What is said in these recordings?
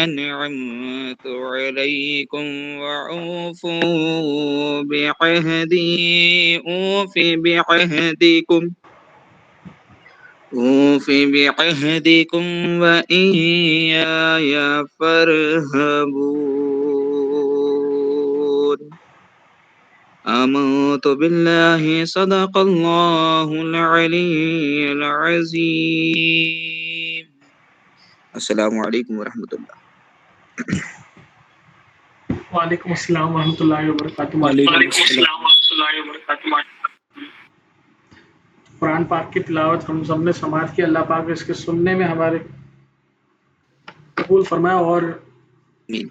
أنعمت عليكم وأوفوا بعهدي أوف بعهدكم وإياي فارهبون آمنت بالله صدق الله العلي العظيم السلام علیکم ورحمۃ اللہ وعلیکم السلام ورحمۃ اللہ وبرکاتہ. وعلیکم وعلیکم السلام. السلام ورحمۃ اللہ وبرکاتہ. قرآن پاک کی تلاوت ہم سب نے سماعت کی. اللہ پاک اس کے سننے میں ہمارے قبول فرمائے. اور آمین.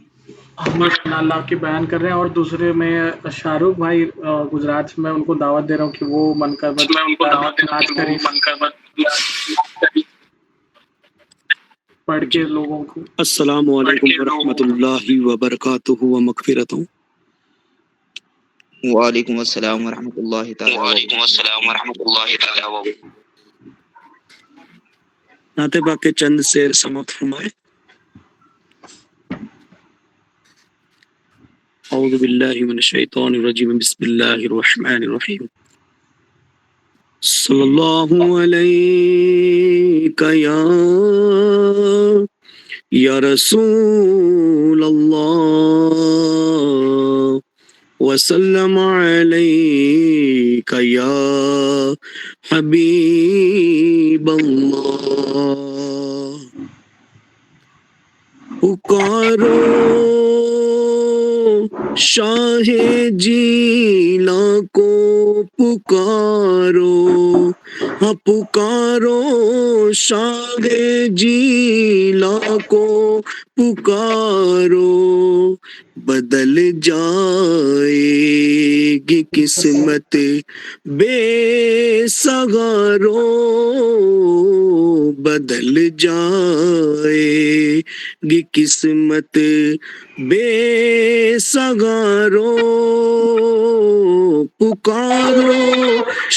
ہم اللہ کے بیان کر رہے ہیں. اور دوسرے میں شاہ رخ بھائی گجرات سے میں ان کو دعوت دے رہا ہوں کہ وہ منقبت پڑھ کے لوگوں کو. السلام علیکم ورحمۃ اللہ وبرکاتہ و مغفرتہ. وعلیکم السلام ورحمۃ اللہ تعالی وعلیکم السلام ورحمۃ اللہ تعالی وبرکاتہ. نعت پاک کے چند شعر سماعت فرمائے. اعوذ باللہ من الشیطان الرجیم بسم اللہ الرحمن الرحیم. صلی اللہ علیک یا رسول اللہ وسلم علیک یا حبیب اللہ. پکارو شاہ جیلا کو پکارو، ہاں پکارو شاہ جیلا کو پکارو، بدل جائے گی قسمت بے سگارو، بدل جائے گی قسمت بے سگارو. پکارو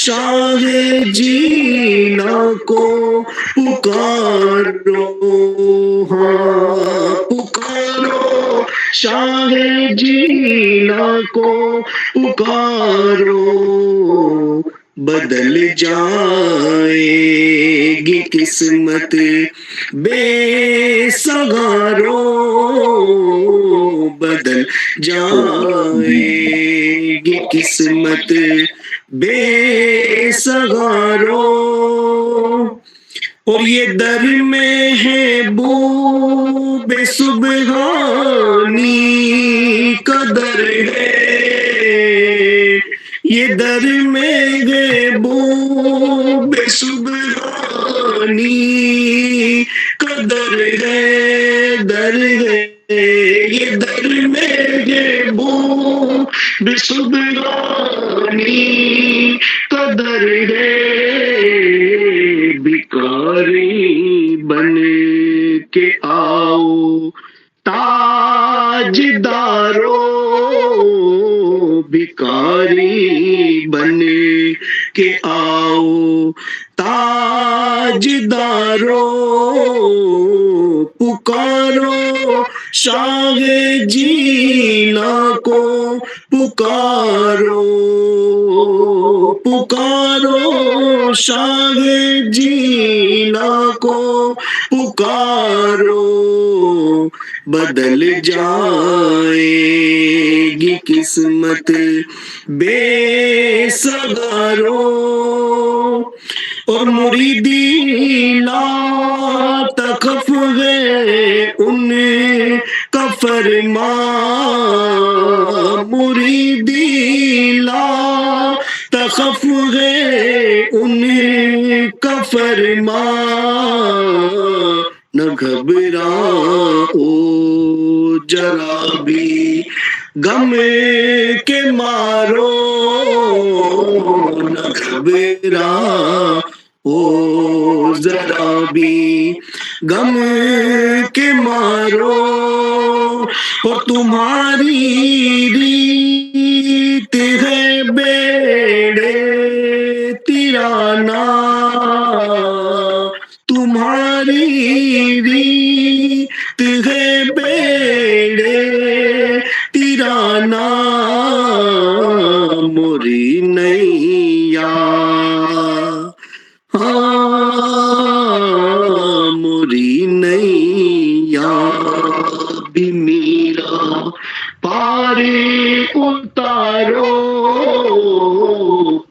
شاہ جیلا کو پکارو، ہاں پکارو شاہ جیلا کو پکارو، بدل جائے گی قسمت بے سگارو، بدل جائے گی قسمت بے سگارو. اور یہ در میں ہے بو بے سبحانی قدر ہے، یہ در میں ہے بو بے سبحانی قدر ہے، در ہے یہ در میں ہے بو بے سبحانی قدر ہے. بھکاری بن کے آؤ تاجدارو، بھکاری بن کے آؤ تاجدارو، پکارو شاہ جیلا کو پکارو، پکارو شاہ جیلا کو پکارو، بدل جائے گی قسمت بے سگارو. اور مریدی لا تخف ہے ان کا فرمان، مریدی لا تخف ہے ان کا فرمان، نہ گھبراؤ ذرا بھی غم کے مارو، نہ گھبراؤ ذرا بھی غم کے مارو. اور تمہاری ریت ہے بیڑے تیرانا، تمہاری بھی میرا پارے اتارو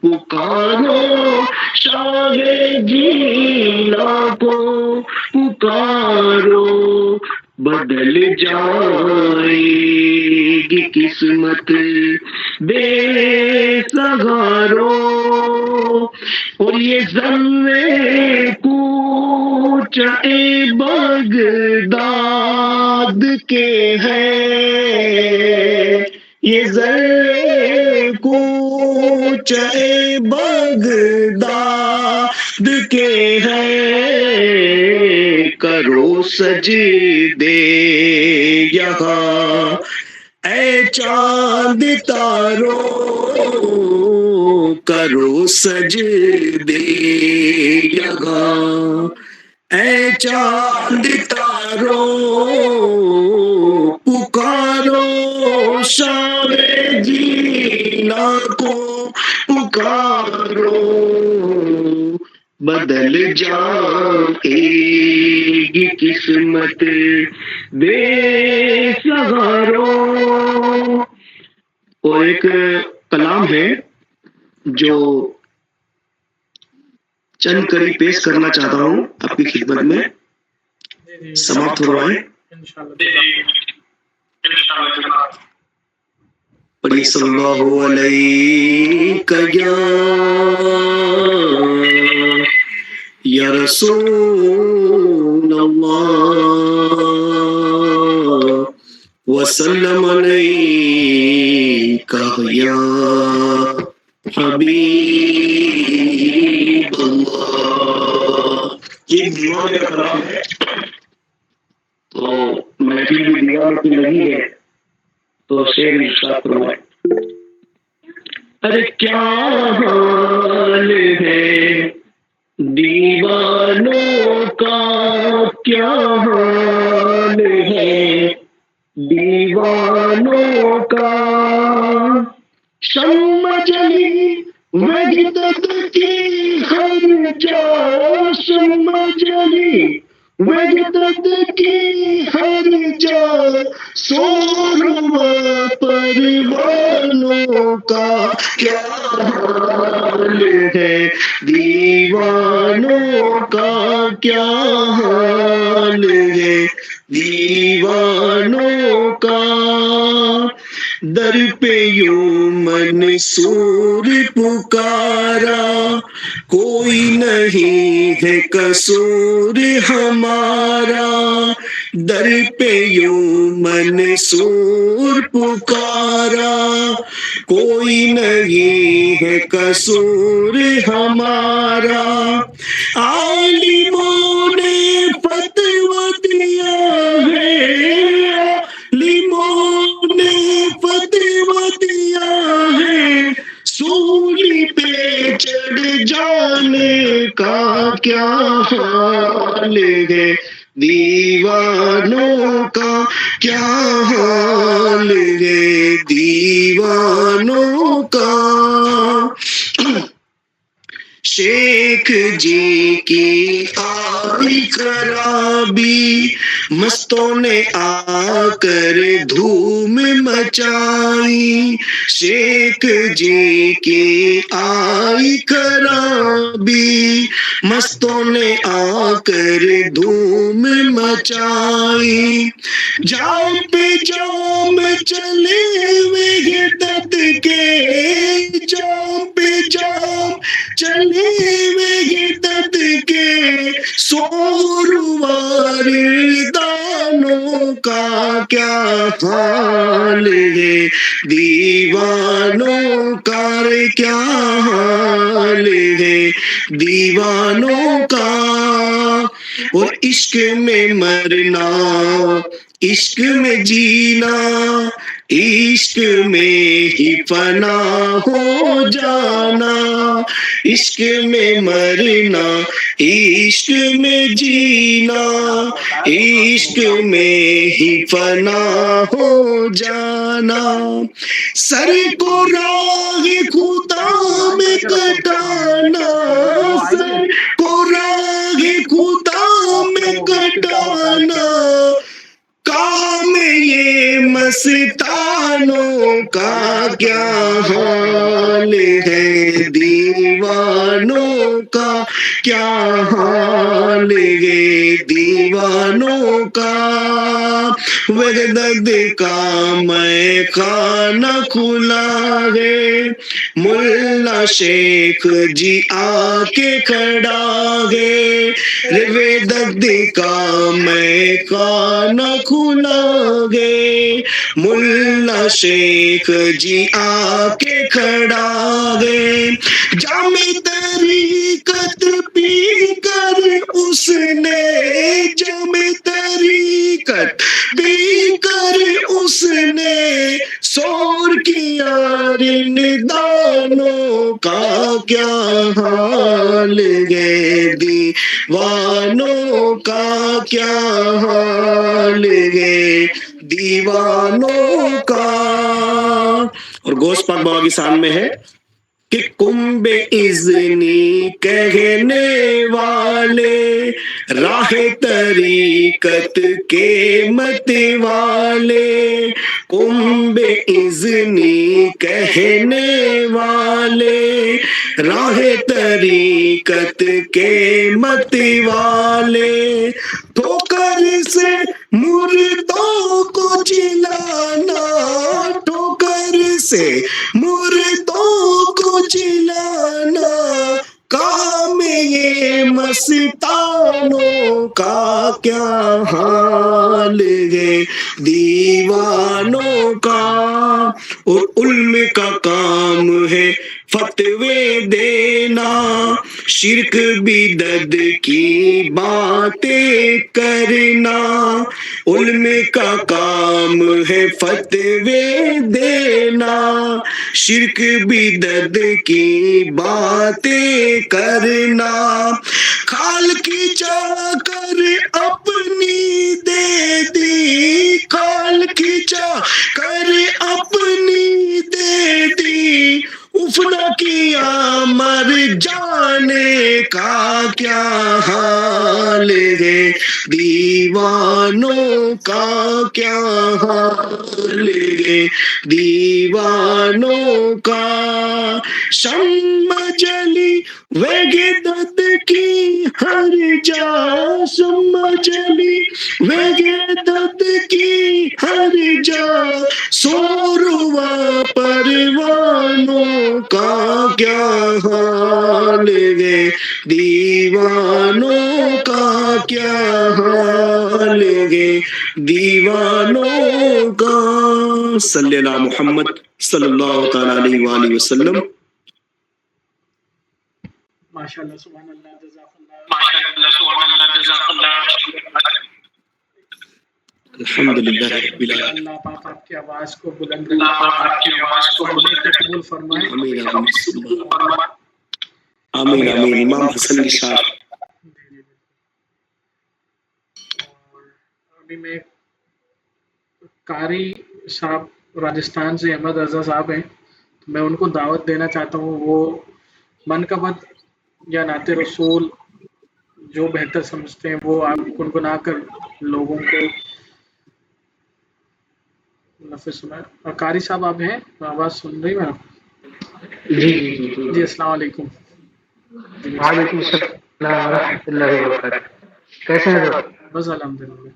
پکارو شاہ جینا کو پکارو بدل جائے گی قسمت بے سہارو اور یہ ذرے کوچے بغداد کے ہیں یہ ذرے کوچے بغداد کے ہیں کرو سجدے یہاں اے چاند تارو کرو سجدے یہاں اے چاند تارو پکارو شاہ جینا کو پکارو بدل جائے گی قسمت بے سہارو. اور ایک کلام ہے جو چند کری پیش کرنا چاہتا ہوں آپ کی خدمت میں. سماپت ہو رہا ہے پڑھی صلی اللہ علیہ یا رسول اللہ وسلم علیکہ یا حبیب اللہ. یہ دیوان کا کلام ہے تو محفل بھی دیوان کی لگی ہے تو شعر ارشاد فرمائے. ارے کیا حال ہے دیوانوں کا کیا حال ہے دیوانوں کا شمع جلی وحدت کی ہر جا شمع جلی وحدت کی ہر جا سورما پروانوں کا کیا حال ہے دیوانوں کا کیا حال ہے دیوانوں کا. در پہ یوں منصور پکارا کوئی نہیں ہے قصور ہمارا. در پہ یوں منصور پکارا کوئی نہیں ہے قصور ہمارا. عالموں نے فتویٰ دیا ہے عالموں نے فتویٰ دیا ہے سولی پہ چڑھ جانے کا کیا حال ہے دیوانوں کا کیا حال ہے دیوانوں کا. شیخ جی کی آئی خرابی مستوں نے آ کر دھوم مچائی. شیخ جی کی آئی خرابی مستوں نے آ کر دھوم مچائی. جام پہ جام چلے وحدت کے جام پہ جام چلے وحدت کے سوروار دانوں کا کیا حال ہے دیوانوں کا کیا حال ہے دیوانوں کا. اور عشق میں مرنا عشق میں جینا عشق میں ہی فنا ہو جانا. عشق میں مرنا عشق میں جینا عشق میں ہی فنا ہو جانا. سر کو راہ خدا میں کٹانا سر کو راہ خدا میں کٹانا مستانوں کا کیا حال ہے، دیوانوں کا کیا حال ہے، دیوانوں کا وحدت کا میں خانہ کھلا ہے، ملا شیخ جی آ کے کھڑا ہے، وحدت کا میں خانہ کھلا ہے، ملا شیخ جی آ کے کھڑا ہے، جامع طریقت پی کر اس نے، جامع طریقت پی کر اس نے سور کیا، رندانوں کا کیا حال ہے، دیوانوں کا کیا حال ہے، دیوانوں کا۔ اور غوث پاک بابا کی شان میں ہے کہ کمب اذنی کہنے والے، راہ طریقت کے مت والے، کمب اذنی کہنے والے، راہ طریقت کے مت والے، ٹھوکر سے مردوں کو جلانا، ٹھوکر سے مردوں کو جلانا، کام یہ مستانوں کا کیا حال ہے، دیوانوں کا۔ اور علم کا کام ہے فتوے دینا، شرک بدعت کی باتیں کرنا، علم کا کام ہے فتوے دینا، شرک بدعت کی باتیں کرنا، کھال کی چاہ کر اپنی دے دی، کھال کی چاہ کر اپنی دے دی، افنا کیا مر جانے کا کیا حال ہے، دیوانوں کا کیا حال ہے، دیوانوں کا۔ شمع جلی وحدت کی ہر جا، شمع جلی وحدت کی ہر جا، سوروا پروانوں کا کیا حال ہے، دیوانوں کا کیا حال ہے، دیوانوں کا۔ صلی اللہ محمد صلی اللہ تعالی علیہ وآلہ وسلم۔ ماشاءاللہ، سبحان اللہ، جزاک اللہ۔ الحمدللہ رب العالمین۔ اللہ پاک آپ کی آواز کو بلند قبول فرمائے۔ آمین آمین آمین۔ امام حسن نثار۔ اور ابھی میں قاری صاحب راجستھان سے، احمد رضا صاحب ہیں، میں ان کو دعوت دینا چاہتا ہوں، وہ منقبت یا نعت رسول جو بہتر سمجھتے ہیں وہ آپ گنگنا کر لوگوں کو لفظ سنائیں۔ اور قاری صاحب آپ ہیں، آواز سن رہی ہیں؟ جی السلام علیکم۔ وعلیکم السلام ورحمۃ اللہ وبرکاتہ۔ کیسے ہیں؟ بس الحمدللہ۔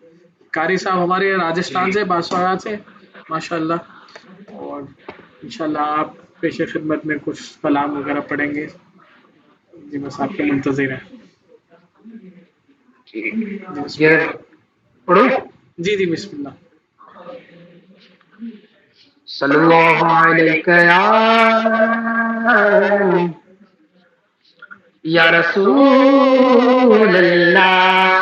قاری صاحب ہمارے راجستھان سے، باسواد سے، ماشاء اللہ، اور انشاءاللہ آپ پیش خدمت میں کچھ کلام وغیرہ پڑھیں گے، جی بس آپ کے منتظر ہیں۔ پڑھو؟ جی بسم اللہ۔ صلی اللہ علیہ یا رسول اللہ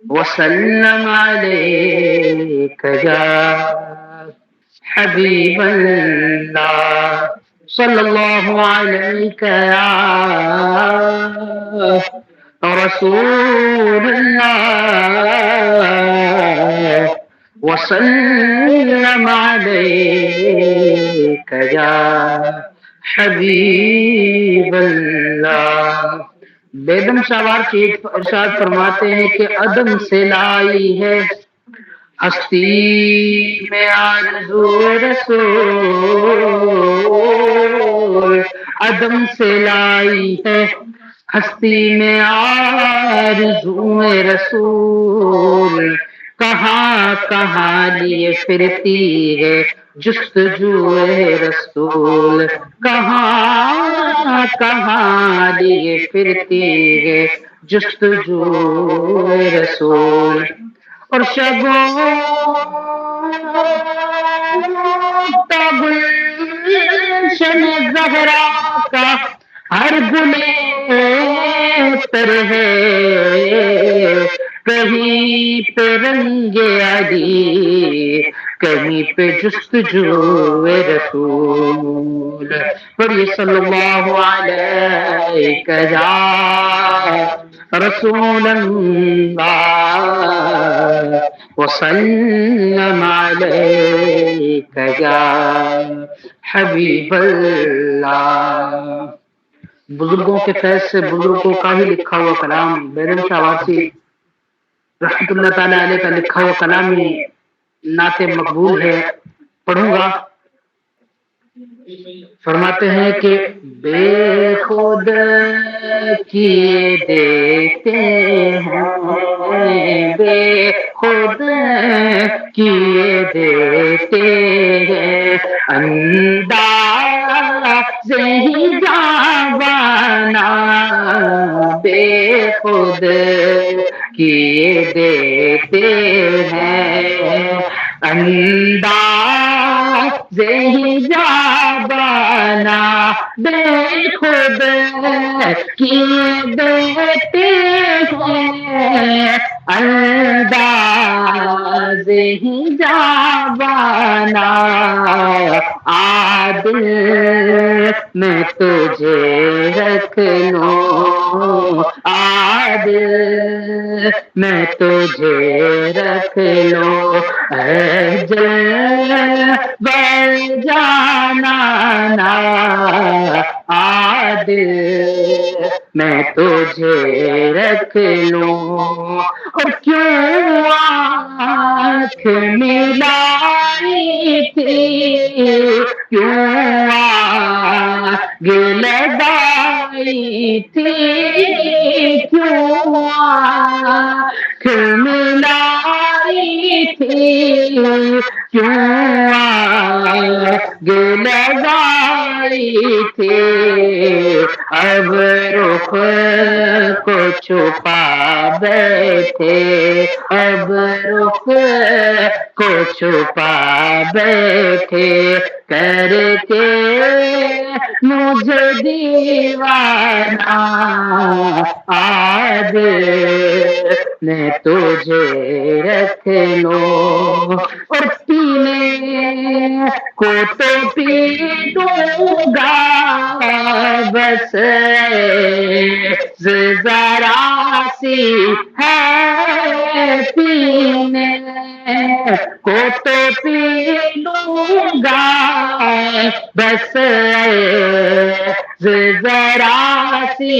وسلم علیک یا حبیب اللہ، صلی اللہ علیک یا رسول اللہ وسلم علیک یا حبیب اللہ۔ بیگم صاحب ارشاد فرماتے ہیں کہ عدم سے لائی ہے ہستی میں آرزو رسول عدم سے لائی ہے، ہستی میں آرزو رسول کہاں کہاں لیے پھرتی ہے جستجو رسول، کہاں کہاں لیے پھرتی ہے جستجو رسول، اور شبوں کا گلشن زہرا کا ہر گلے تر ہے، کہیں پہ رنگ علی کہیں پہ جستجو رسول، پڑھیے صلی اللہ علیہ یا رسول اللہ وسلم علیک یا حبیب اللہ۔ بزرگوں کے فیض سے بزرگوں کا ہی لکھا ہوا کلام بیرم شاہ واسی رحمت اللہ تعالیٰ علیہ کا لکھا ہوا کلام ہی نعت مقبول ہے، پڑھوں گا۔ فرماتے ہیں کہ بے خود کیے دیتے ہیں، بے خود کیے دیتے ہیں، انداز ہی جاوانا بے خود کیے دیتے ہیں، انداز ہی جاوانا بے خود کیے دیتے ہیں، انداز ہی جاوانا عادل میں تجھے رکھ لوں، عادل میں تجھے رکھ لوں، اے جلوہ جانا عادل میں تجھے رکھ لوں، اور کیوں آنکھ ملائی تھی، کیوں آگ لگائی تھی، کیوں آنکھ ملائی تھی، کیوں آگ لگائی تھی، اب رخ کو چھپا بیٹھے، اب رخ کو چھپا بیٹھے، کر کے مجھے دیوانہ عادل میں تجھے رکھ لوں، اور پینے کو تو پی دوں گا بس ذرا سی ہے، پینے کو تو پی لوں گا بس ذرا سی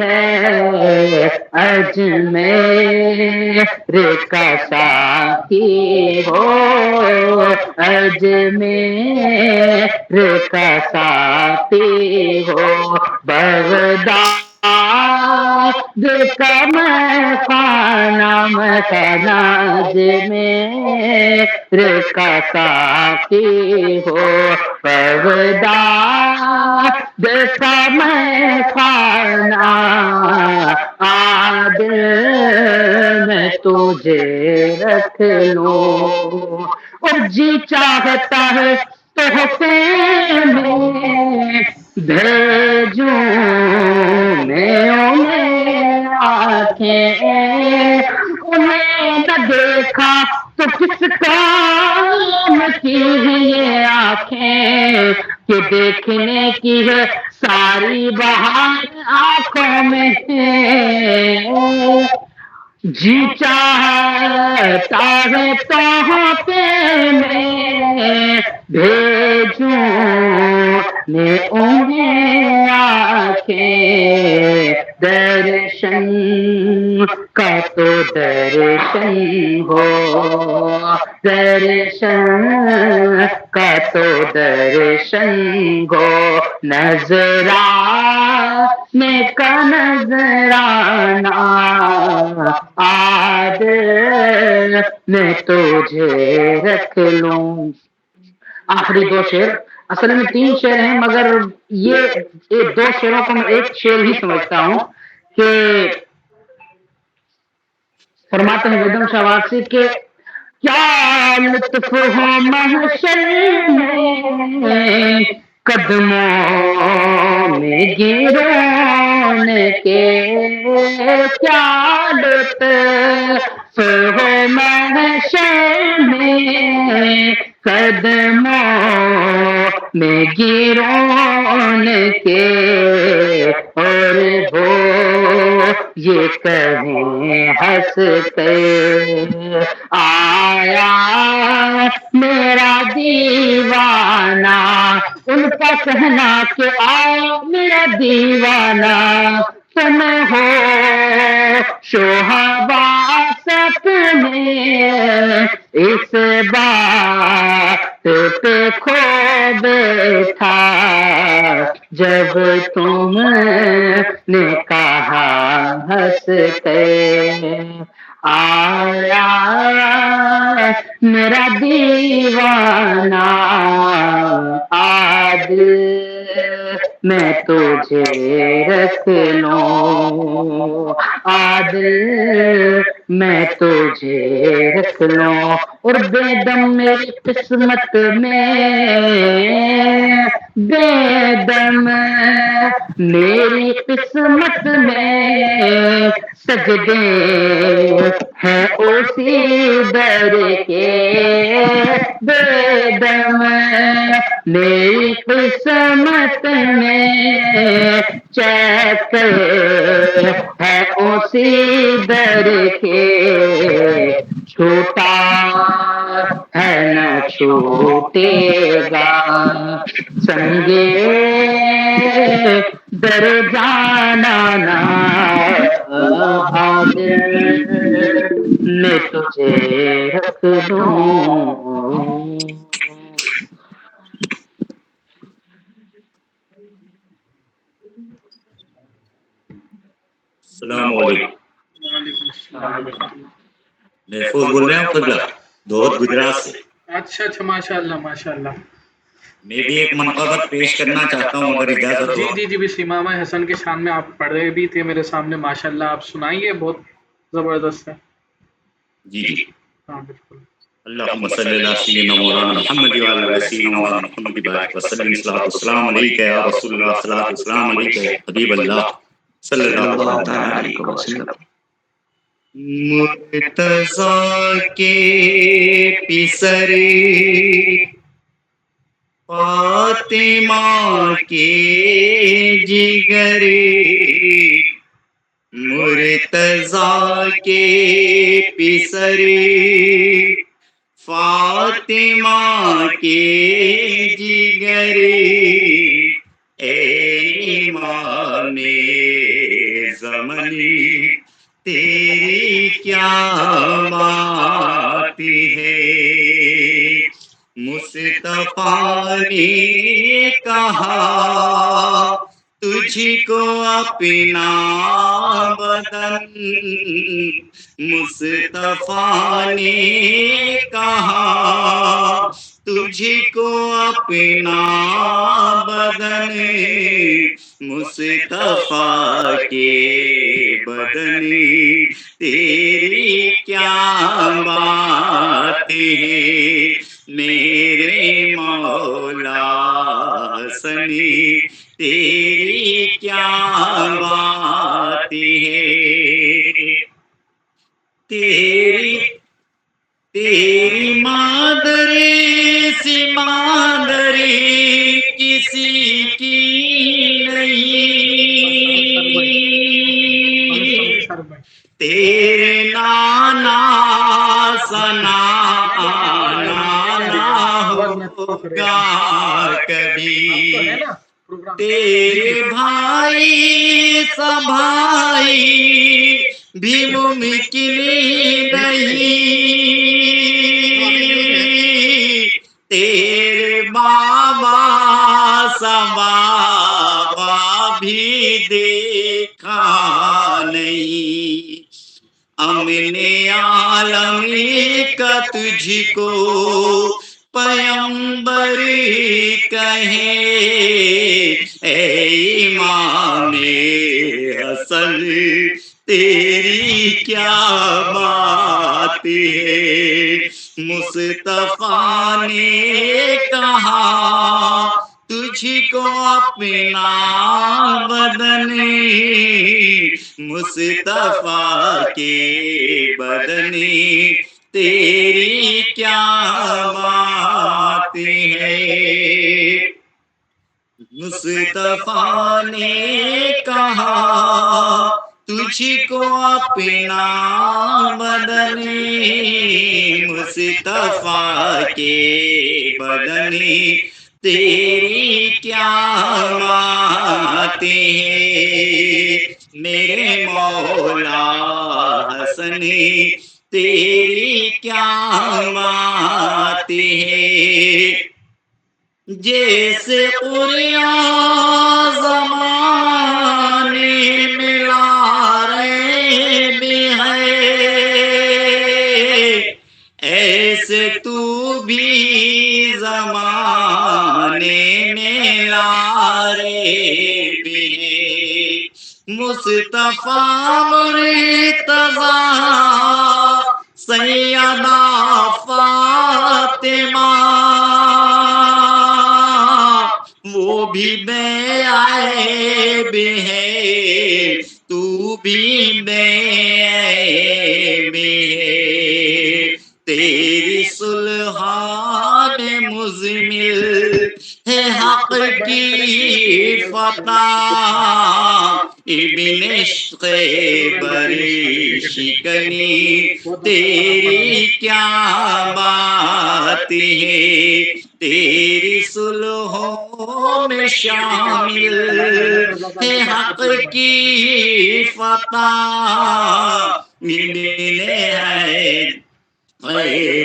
ہے، اجمیر کا ساقی ہو، اجمیر کا ساقی ہو، بغداد کا میں خانہ مخناج میں کا ساقی ہو، بغداد کا میں خانہ عادل میں تجھے رکھ لوں، اور جی چاہتا ہے تحفے میں بھیجوں میں انہیں آنکھیں، انہیں نہ دیکھا تو کس کام کی یہ آنکھیں، کہ دیکھنے کی ہے ساری بہار آنکھوں میں ہے، جی چاہتا ہے تحفے میں بھیجوں میں انہیں آنکھیں، درشن کا تو درشن ہو، درشن کا تو درشن ہو، نظرانے کا نظرانہ عادل میں تجھے رکھ لوں۔ آخری دو شعر، اصل میں 3 شعر ہیں مگر یہ 2 شعروں کو میں ایک شعر ہی سمجھتا ہوں کہ فرماتے ہیں بیگم شاہ واقسی کہ کیا لطف ہو محشر میں قدموں میں گرانے کے، کیا لطف ہو محشر میں قدموں میں گرانے کے، اور وہ یہ کہیں ہنس کے آیا میرا دیوانہ، ان کا کہنا کہ آیا میرا دیوانہ، تم ہو شوہبا سپنے اس بات پہ کھو بیٹھا، جب تم نے کہا ہنس کے آیا میرا دیوانہ، عادل میں تجھے رکھ لوں، عادل میں تجھے رکھ لوں، اور بے دم میری قسمت میں، بے دم میری قسمت میں سجدے ہیں اسی در کے، بے دم میری قسمت میں چکر ہے اسی در کے، چھوٹا ہے نہ چھوٹے گا سنگے در جانا نا، عادل میں تجھے رکھ لوں۔ السلام علیکم۔ وعلیکم السلام۔ محفوظ بول رہے ہیں قبلہ دودھ گجرات سے۔ اچھا ماشاء اللہ ماشاء اللہ۔ میں بھی ایک منقبت پیش کرنا چاہتا ہوں اگر اجازت ہو۔ جی بس امام حسن کے شان میں آپ پڑھ رہے بھی تھے میرے سامنے، ماشاء اللہ آپ سنائیے، بہت زبردست ہے۔ جی ہاں بالکل۔ اللہم صلی علی سیدنا مولانا محمد وعلی سیدنا مولانا محمد بارک وسلم، صلاۃ والسلام علیک یا رسول اللہ، صلاۃ والسلام علیک یا حبیب اللہ صلی اللہ علیہ وسلم۔ مرتضیٰ کے پسرے فاطمہ کے جگرے، مرتضیٰ کے پسرے فاطمہ کے جگرے، اے امام زمانی تیری کیا بات ہے، مصطفیٰ نے کہا تجھ کو اپنا بدن، مصطفیٰ نے کہا تجھ کو اپنا بدن، مصطفیٰ کے بدن تیری کیا بات ہے، میرے مولا حسنی تیری کیا بات ہے، تیری مادری سی مادری کسی کی نہیں، تیرے نانا سنا نانا ہوگا کبھی، تیرے بھائی سا بھائی بھی ممکن نہیں، تیرے بابا سا بابا بھی دیکھا نہیں، امن عالم کا تجھ کو پیمبر کہے، اے امام حسن تیری کیا بات ہے، مصطفیٰ نے کہا تجھ کو اپنا بدن، مصطفیٰ کے بدن تیری کیا بات ہے، مصطفیٰ نے کہا تجھ کو اپنا بدن، مصطفیٰ کے بدن تیری کیا بات ہے، میرے مولا حسن تیری کیا بات ہے، جیسے قریاں زمانے میں لارے بھی ہے، ایسے تو بھی زمانے میں لارے بھی ہے، مصطفیٰ مرتضیٰ سیدہ فاطمہ وہ بھی بے عیب ہے، تو بھی بے عیب ہے، تیری سلحان مزمل ہے حق کی فتح، ابن بری شکنی تیری کیا بات ہے، تیری سلحوں میں شامل ہے حق کی فتح، ابن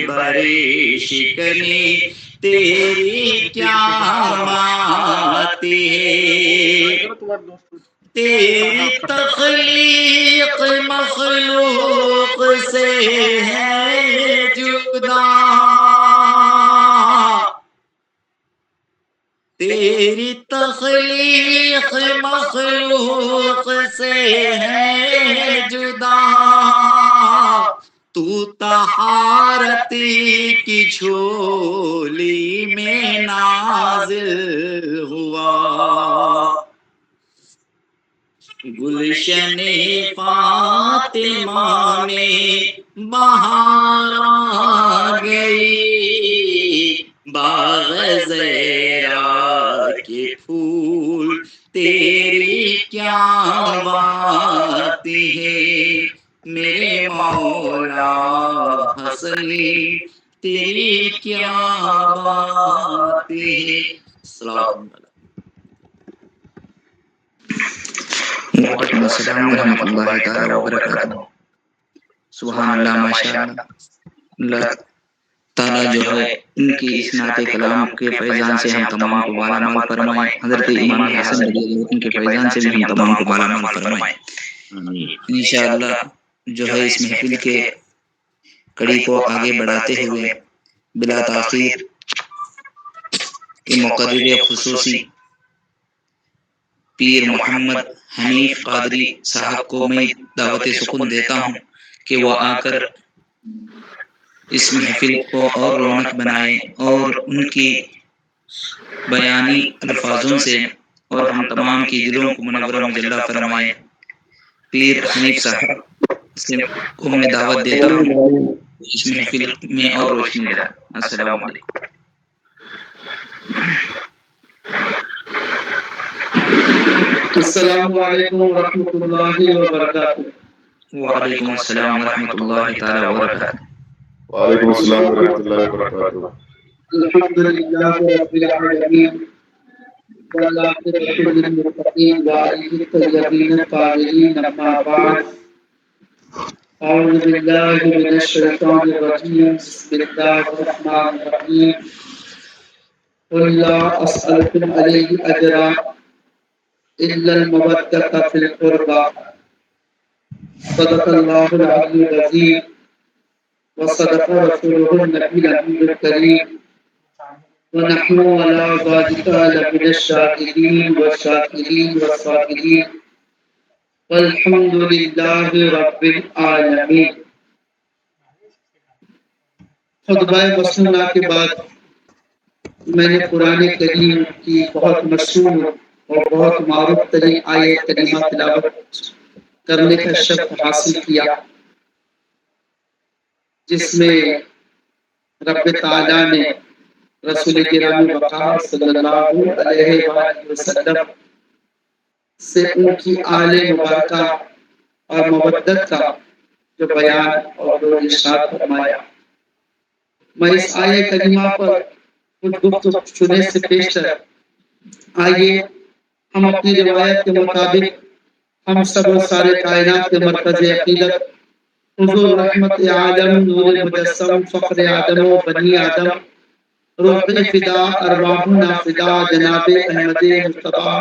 بری شکنی تیری کیا بات ہے، تیری تخلیق مخلوق سے ہے جدا، تیری تخلیق مخلوق سے ہے جدا، تو طہارت کی جھولی میں نازل ہوا، گلشن فاطمہ میں بہار آ گئی، باغ زہرا کے پھول تیری کیا بات ہے، میرے مولا حسن تیری کیا بات ہے، السلام علیکم۔ وعلیکم السلام ورحمۃ اللہ تعالی وبرکاتہ۔ سبحان اللہ، ماشاء اللہ، اللہ تعالیٰ جو ہے ان کی اس نعت کلام کے فیضان سے ہم تمام کو مالا مال فرمائے، حضرت امام حسن رضی اللہ عنہ کے فیضان سے بھی ہم تمام کو مالا مال فرمائے انشاءاللہ۔ جو ہے اس محفل کے کڑی کو آگے بڑھاتے ہوئے بلا تاخیر کے مقرر خصوصی پیر محمد حنیف قادری صاحب کو میں دعوت سکون دیتا ہوں کہ وہ آ کر اس محفل کو اور رونق بنائے اور ان کی بیانی الفاظوں سے اور ہم تمام کی دلوں کو منور و مجلہ فرمائے۔ پیر حنیف صاحب کو میں دعوت دیتا ہوں اس محفل میں اور روشنی لائے۔ السلام علیکم۔ السلام علیکم ورحمۃ اللہ وبرکاتہ۔ وعلیکم السلام ورحمۃ اللہ تعالی وبرکاتہ۔ وعلیکم السلام ورحمۃ اللہ وبرکاتہ۔ الحمد للہ رب العالمین والعاقبۃ للمتقین والطیبین الطاہرین، اما بعد، أعوذ بالله من الشيطان الرجيم بسم الله الرحمن الرحيم قل لا أسألكم عليه أجرا إلا المودة في القربى صدق الله العلي العظيم وصدق رسوله النبي الأمين الكريم ونحن على ذلك لمن الشاهدين والشاكرين والصابرين والحمد لله رب العالمين. خطبہ مسنونہ کے بعد میں نے قرآن کریم کی بہت مشہور اور بہت معروف ترین آیت کریمہ تلاوت کرنے کا شرف حاصل کیا، جس میں رب تعالیٰ نے رسول گرامی وقار صلی اللہ علیہ وآلہ وسلم سے ان کی آل مبارکہ اور مودت کا جو بیان اور جو ارشاد فرمایا. میں اس آیت کریمہ پر کچھ گفتگو چنے سے پیشتر آئیے ہم اپنی روایت کے مطابق ہم سب و سارے کائنات کے مرکز عقیدت حضور رحمت عالم نور مجسم فخر آدم و بنی آدم روح فدا ارواحنا فدا جناب احمد مصطفیٰ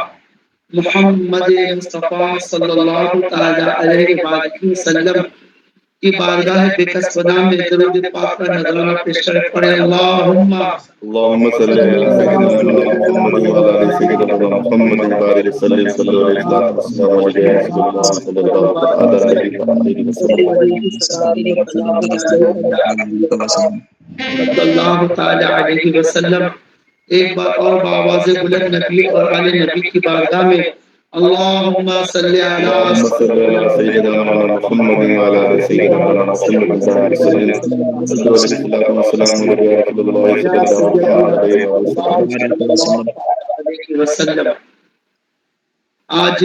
محمد مصطفیٰ صلی اللہ تعالی علیہ وآلہ وسلم کی بارگاہ بے کس بنا میں درود پاک کا نذرانہ پیش کر پڑے اللہم صل علی سیدنا محمد وعلی آل سیدنا محمد وبارک وسلم صلی اللہ علیہ وسلم علی رسول اللہ صلی اللہ علیہ علیہ وسلم. ایک بار اور بآواز بلند نبی اور آل نبی کی بارگاہ میں اللہم صل علی سیدنا محمد وعلی آل سیدنا محمد وبارک وسلم صلی اللہ علیہ وسلم. آج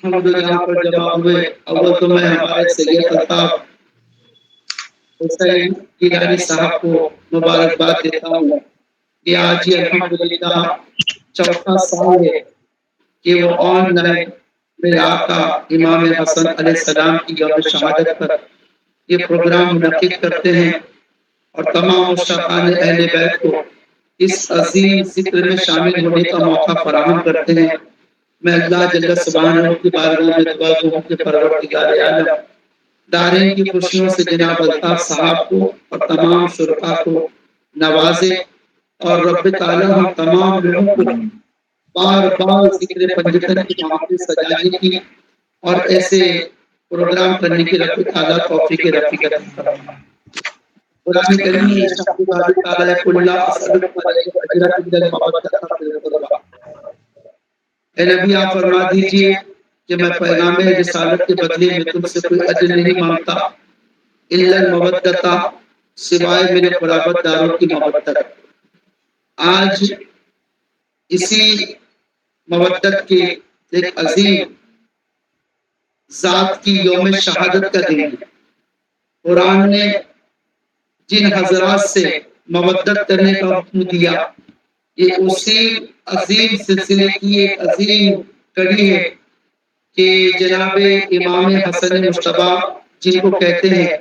ہم لوگ یہاں پر جمع ہوئے، اول تو میں ہمارے سید الطاف حسین گیلانی صاحب کو مبارکباد دیتا ہوں کہ آج یہ الحمدللہ چوتھا سال ہے کہ وہ آن لائن میرے آقا امام حسن علیہ السلام کی یوم شہادت پر یہ پروگرام منعقد کرتے ہیں اور تمام مشتاقان اہل بیت کو اس عظیم ذکر میں شامل ہونے کا موقع فراہم کرتے ہیں. میں اللہ جل سبحانہ کی بارگاہ میں دعا کروں کہ پروردگار عالم دارین کی خوشیوں سے جناب الطاف صاحب کو اور تمام شرکا کو نوازے اور رب تعالی ہم تمام لوگوں کو بار بار ذکر پنجتن کی محفل سجانے کی اور ایسے پروگرام کرنے کی رب تعالی توفیق رفیقت فرمائے. قرآن کریم میں ارشاد تعالی کل اسألکم علیہ اجرا الا المودۃ فی القربى. اے نبی آپ فرما دیجئے کہ میں پیغام رسالت کے بدلے میں تم سے کوئی اجر نہیں مانگتا الا المودۃ سوائے میرے قرابت داروں کی محبت. آج اسی مودت کے ایک عظیم ذات کی یوم شہادت کا دن ہے. قرآن نے جن حضرات سے مودت کرنے کا حکم دیا یہ اسی عظیم سلسلے کی ایک عظیم کڑی ہے کہ جناب امام حسن مجتبیٰ جن کو کہتے ہیں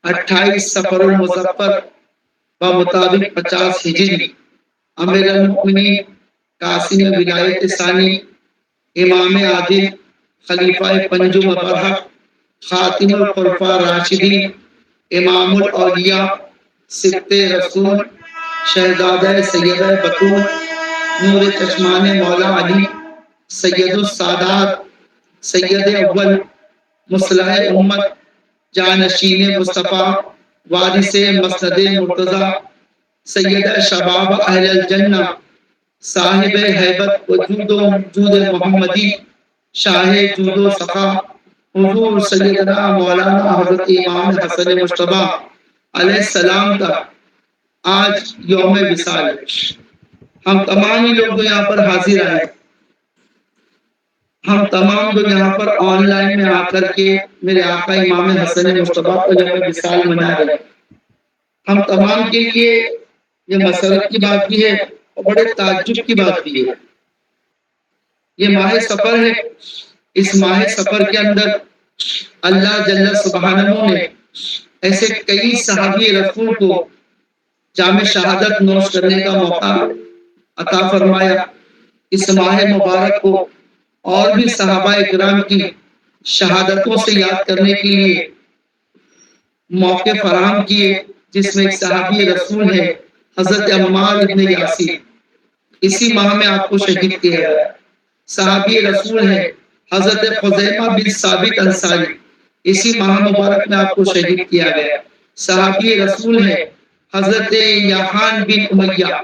28 صفر المظفر بمطابق 50 ہجری امیر المؤمنین قاسم ولایت ثانی امام عادل خلیفہ پنجم برحق خاتم الخلفاء راشدین امام الاولیاء سبط رسول شہزادہ سیدہ بطول نور چشمان مولا علی سید السادات سید اول مصلح امت جانشین مصطفیٰ وارث مسند مرتضی سید شباب اہل الجنہ صاحب ہیبت وجود و جود محمدی شاہ جود و سخا حضور سیدنا مولانا حضرت امام حسن مجتبیٰ علیہ السلام کا آج یوم وصال ہے. ہم تمام ہی لوگ یہاں پر حاضر آئے، ہم تمام لوگ یہاں پر آن لائن میں آ کر کے میرے آقا امام حسن مجتبیٰ کا یوم وصال منا رہے ہیں. ہم تمام کے لیے یہ مسرت کی بات بھی ہے اور بڑے تعجب کی بات بھی ہے. یہ ماہ سفر ہے، اس ماہ سفر کے اندر اللہ جل سبحانہ نے ایسے کئی صحابی رسول کو جامع شہادت نوش کرنے کا موقع عطا فرمایا. اس ماہ مبارک کو اور بھی صحابہ اکرام کی شہادتوں سے یاد کرنے کے لیے موقع فراہم کیے، جس میں ایک صحابی رسول ہے حضرت عمار ابن یاسر. اسی ماہ میں آپ کو شہید کیا گیا. صحابی رسول ہے حضرت خزیمہ بن ثابت انصاری. اسی ماہ مبارک میں آپ کو شہید کیا گیا. صحابی رسول ہے حضرت یحان بن امیہ.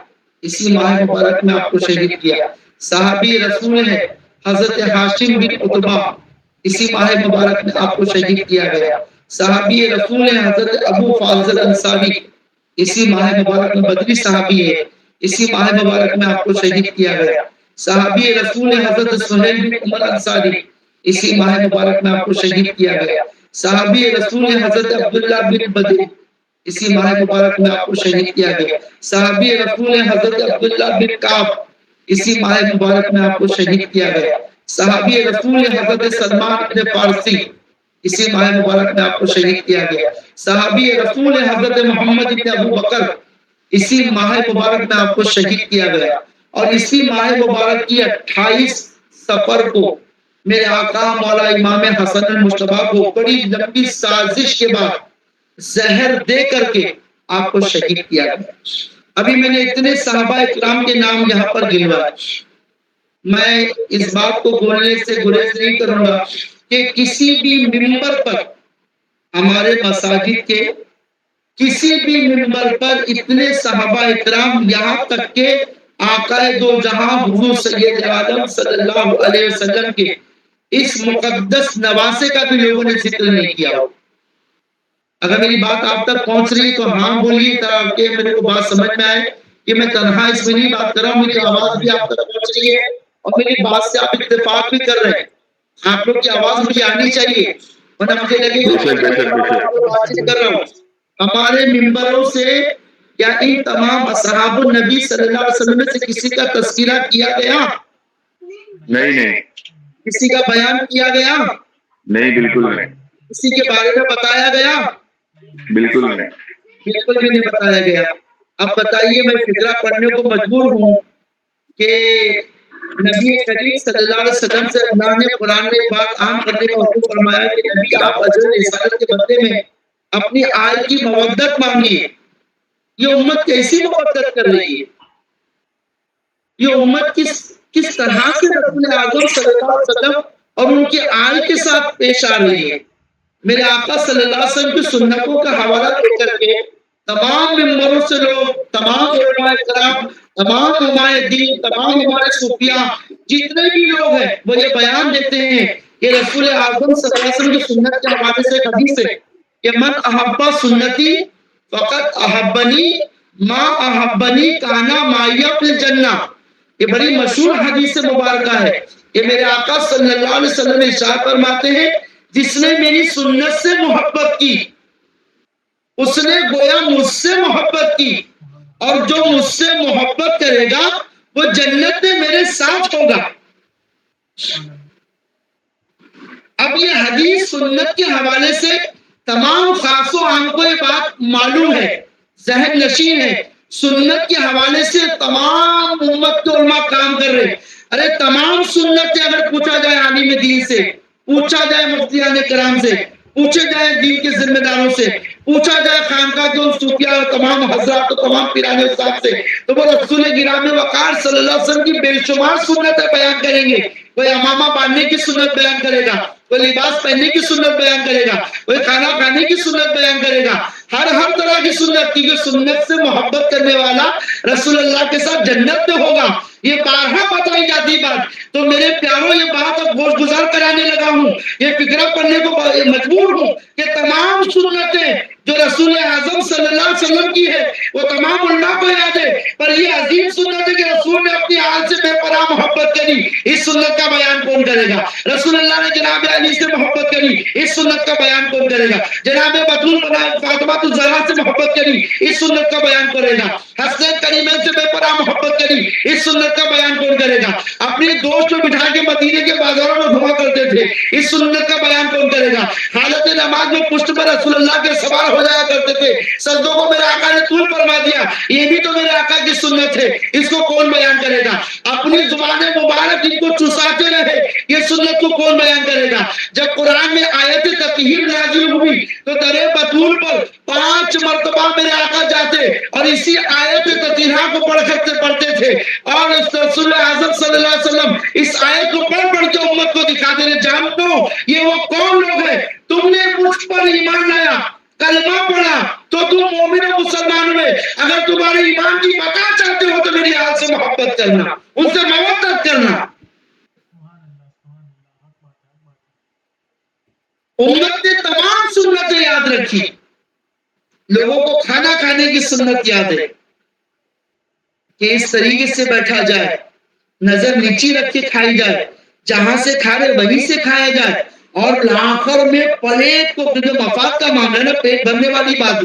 اسی ماہ مبارک میں آپ کو شہید کیا. صحابی رسول ہے حضرت ہاشم بن عتبہ. اسی ماہ مبارک میں آپ کو شہید کیا گیا. صحابی رسول ہے حضرت ابو فاضل انصاری. اسی ماہ مبارک میں بدری صحابی ہے. اسی ماہ مبارک میں آپ کو شہید کیا گیا. صحابی رسول ہے حضرت سہیل بن عمر انصاری. اسی ماہ مبارک میں آپ کو شہید کیا گیا. صحابی رسول ہے حضرت عبداللہ بن بدر. اسی ماہ مبارک میں آپ کو شہید کیا گیا. صحابی رسول ہے حضرت عبداللہ بن کعب. اسی ماہ مبارک میں آپ کو شہید کیا گیا. صحابی رسول ہے حضرت سلمان بن فارسی. اسی ماہ مبارک میں آپ کو شہید کیا گیا. صحابی رسول ہے حضرت محمد بن ابو بکر. اسی ماہ مبارک میں آپ کو شہید کیا گیا. اور اسی ماہ مبارک کی 28 سفر کو میرے آقا مولا امام حسن المجتبیٰ کو بڑی لمبی سازش کے بعد زہر دے کر کے آپ کو شہید کیا گیا. ابھی میں نے اتنے صحابہ اکرام کے نام یہاں پر گنوائے. میں اس بات کو بولنے سے گریز نہیں کروں گا کہ کسی بھی منبر پر، ہمارے مساجد کے کسی بھی منبر پر اتنے صحابہ اکرام، یہاں تک کہ آقا دو جہاں حضور سید عالم صلی اللہ علیہ وسلم کے اس مقدس نواسے کا بھی لوگوں نے ذکر نہیں کیا ہو. اگر میری بات آپ تک پہنچ رہی ہے تو ہاں بولیے تاکہ میرے کو بات سمجھ میں آئے کہ میں تنہا اس میں نہیں بات کر رہا ہوں. میری آواز بھی آپ تک پہنچ رہی ہے اور میری بات سے آپ اتفاق بھی کر رہے ہیں. آپ لوگ کی آواز مجھے آنی چاہیے ورنہ مجھے لگے بات چیت کر رہا ہوں. ہمارے ممبروں سے کیا ان تمام اصحاب النبی صلی اللہ علیہ وسلم سے کسی کا تذکرہ کیا گیا؟ نہیں. کسی کا بیان کیا گیا؟ نہیں، بالکل نہیں. کسی کے بارے میں بتایا گیا؟ بالکل نہیں. بالکل بھی نہیں بتایا گیا. اب بتائیے، میں فقرہ پڑھنے کو مجبور ہوں کہ نبی کریم صلی اللہ علیہ وسلم سے اللہ نے قرآن میں بات عام کرنے کا حکم فرمایا کہ نبی آپ اجر رسالت کے بدلے میں اپنی آل کی مودت مانگیے. یہ امت کیسی مودت کر رہی ہے؟ یہ امت کس طرح سے رسول اعظم صلی اللہ علیہ وسلم اور ان کے آل کے ساتھ پیش آ رہی ہے؟ میرے آقا صلی اللہ علیہ وسلم کی سنتوں کا حوالہ دے کر کے تمام ممبروں سے لوگ، تمام علماء کرام، تمام علماء دین، تمام علماء صوفیاء، جتنے بھی لوگ ہیں وہ یہ بیان دیتے ہیں کہ رسول اعظم صلی اللہ علیہ وسلم کی سنت کے حوالے سے ایک حدیث ہے کہ من احب سنتی فقط احبنی ما احبنی کانا معیہ فی الجنہ. یہ بڑی مشہور حدیث مبارکہ ہے کہ میرے آقا صلی اللہ علیہ وسلم ارشاد فرماتے ہیں جس نے میری سنت سے محبت کی اس نے گویا مجھ سے محبت کی، اور جو مجھ سے محبت کرے گا وہ جنت میں میرے ساتھ ہوگا. اب یہ حدیث سنت کے حوالے سے تمام خاص و عام کو یہ بات معلوم ہے، ذہن نشین ہے. سنت کے حوالے سے تمام امت کے علماء کام کر رہے ہیں. ارے تمام سنت اگر پوچھا جائے عالم دین سے، پوچھا جائے مفتیان کرام سے، پوچھے جائے دین کے ذمہ داروں سے، پوچھا جائے خانقاہ کے صوفیاء اور تمام حضرات اور تمام پیرانے استاد سے، تو وہ رسول گرامی وقار صلی اللہ علیہ وسلم کی بے شمار سنتیں بیان کریں گے. کوئی امامہ باندھنے کی سنت بیان کرے گا، کوئی لباس پہننے کی سنت بیان کرے گا، کوئی کھانا کھانے کی سنت بیان کرے گا. ہر طرح کی سنت کی جو سنت سے محبت کرنے والا رسول اللہ کے ساتھ جنت میں ہوگا. یہ بارہا بتائی جاتی بات. تو میرے پیاروں یہ بات اب گوش گزار کرانے لگا ہوں، یہ فکرہ پڑھنے کو مجبور ہوں کہ تمام سنتیں جو رسول اعظم صلی اللہ علیہ وسلم کی ہے وہ تمام علماء کو یاد ہے، پر یہ عظیم سنت ہے کہ رسول نے اپنی آل سے بے پناہ محبت کری. اس سنت کا بیان کون کرے گا؟ رسول اللہ نے جناب علی سے محبت کری، اس سنت کا بیان کون کرے گا؟ جناب بطول فاطمہ الزہرا سے محبت کری، اس سنت کا بیان کرے گا؟ حسن کریمین سے بے پناہ محبت کری، اس سنت کا بیان کون کرے گا؟ اپنے دوست کو بٹھا کے مدینے کے بازاروں میں گھما کرتے تھے، اس سنت کا بیان کون کرے گا؟ حالت نماز میں پشت پر رسول اللہ کے سوار ہو جایا کرتے تھے، سجدوں کو میرے آقا نے طول فرما دیا، یہ بھی تو میرے آقا کی سنت ہے، اس کو کون بیان کرے گا؟ اپنی زبان مبارک ان کو چساتے رہے، یہ سنت کو کون بیان کرے گا؟ جب قرآن میں آیت تطہیر نازل ہوئی تو درے بطول پر 5 مرتبہ میرے آقا جاتے اور اسی آیت تطہیرہ کو پڑھتے تھے، اور رسول اعظم صلی اللہ علیہ وسلم اس آیت کو پڑھ کے امت کو دکھاتے رہے، جانو یہ وہ کون لوگ ہیں، تم نے مجھ پر ایمان لایا، کلمہ پڑھا تو تم مومن و مسلمان ہوئے، اگر تمہارے ایمان کی بقا چاہتے ہو تو میری آل سے محبت کرنا، ان سے مودت کرنا۔ امت نے تمام سنتیں یاد رکھی، لوگوں کو کھانا کھانے کی سنت یاد ہے کہ اس طریقے سے بیٹھا جائے، نظر نیچی رکھ کے کھائی جائے، جہاں سے کھا رہے وہیں سے کھایا جائے، اور آخر میں پلیٹ کو، جو مفاد کا معاملہ ہے نا، پیٹ بھرنے والی بات،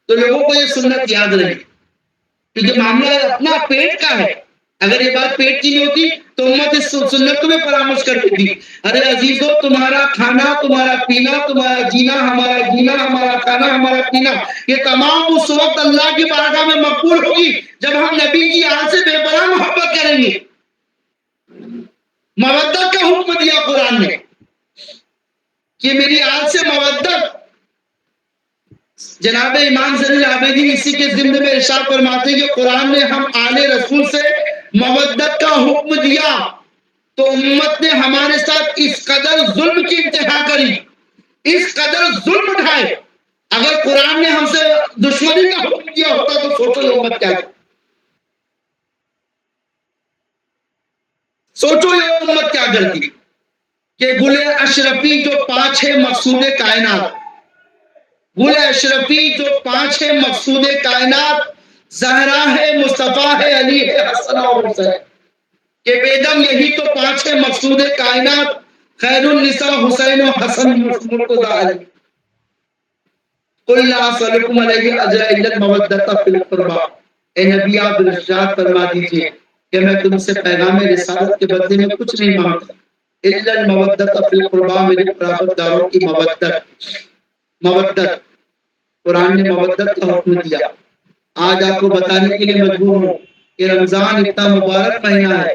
تو لوگوں کو یہ سنت یاد رہے، کیونکہ معاملہ اپنا پیٹ کا ہے۔ اگر یہ بات پیٹ کی نہیں ہوتی تو امت اس سنت کو بھی فراموش کر دیتی۔ ارے عزیزو، تمہارا کھانا، تمہارا پینا، تمہارا جینا، ہمارا کھانا، ہمارا پینا، یہ تمام اس وقت اللہ کی بارگاہ میں مقبول ہوگی جب ہم نبی کی آل سے بے پناہ محبت کریں گے۔ مودت کا حکم دیا قرآن نے کہ میری آل سے مودت۔ جناب امام زین العابدین اسی کے ضمن میں ارشاد فرماتے ہیں کہ قرآن نے ہم آل رسول سے مودت کا حکم دیا تو امت نے ہمارے ساتھ اس قدر ظلم کی انتہا کری، اس قدر ظلم اٹھائے۔ اگر قرآن نے ہم سے دشمنی کا حکم دیا ہوتا تو سوچو یہ امت کیا کرتی، سوچو یہ امت کیا کرتی کہ گل اشرفی جو 5 ہے مقصود کائنات، گل اشرفی جو 5 ہے مقصود کائنات، زہرا ہے، مصطفیٰ ہے، علی ہے، حسن اور حسین، کہ بیدم یہی تو 5 ہے مقصود کائنات، خیر النساء حسین و حسن مرتضی علی۔ قل لا اسألکم علیہ اجرا الا المودۃ فی القربى، اے نبی آپ ارشاد فرما دیجئے کہ میں تم سے پیغام رسالت کے بدلے میں کچھ نہیں مانگتا، الا المودۃ فی القربى، میرے قرابت داروں کی مودت۔ قرآن نے مودت کا حکم دیا۔ آج آپ کو بتانے کے لیے مجبور ہوں کہ رمضان اتنا مبارک مہینہ ہے،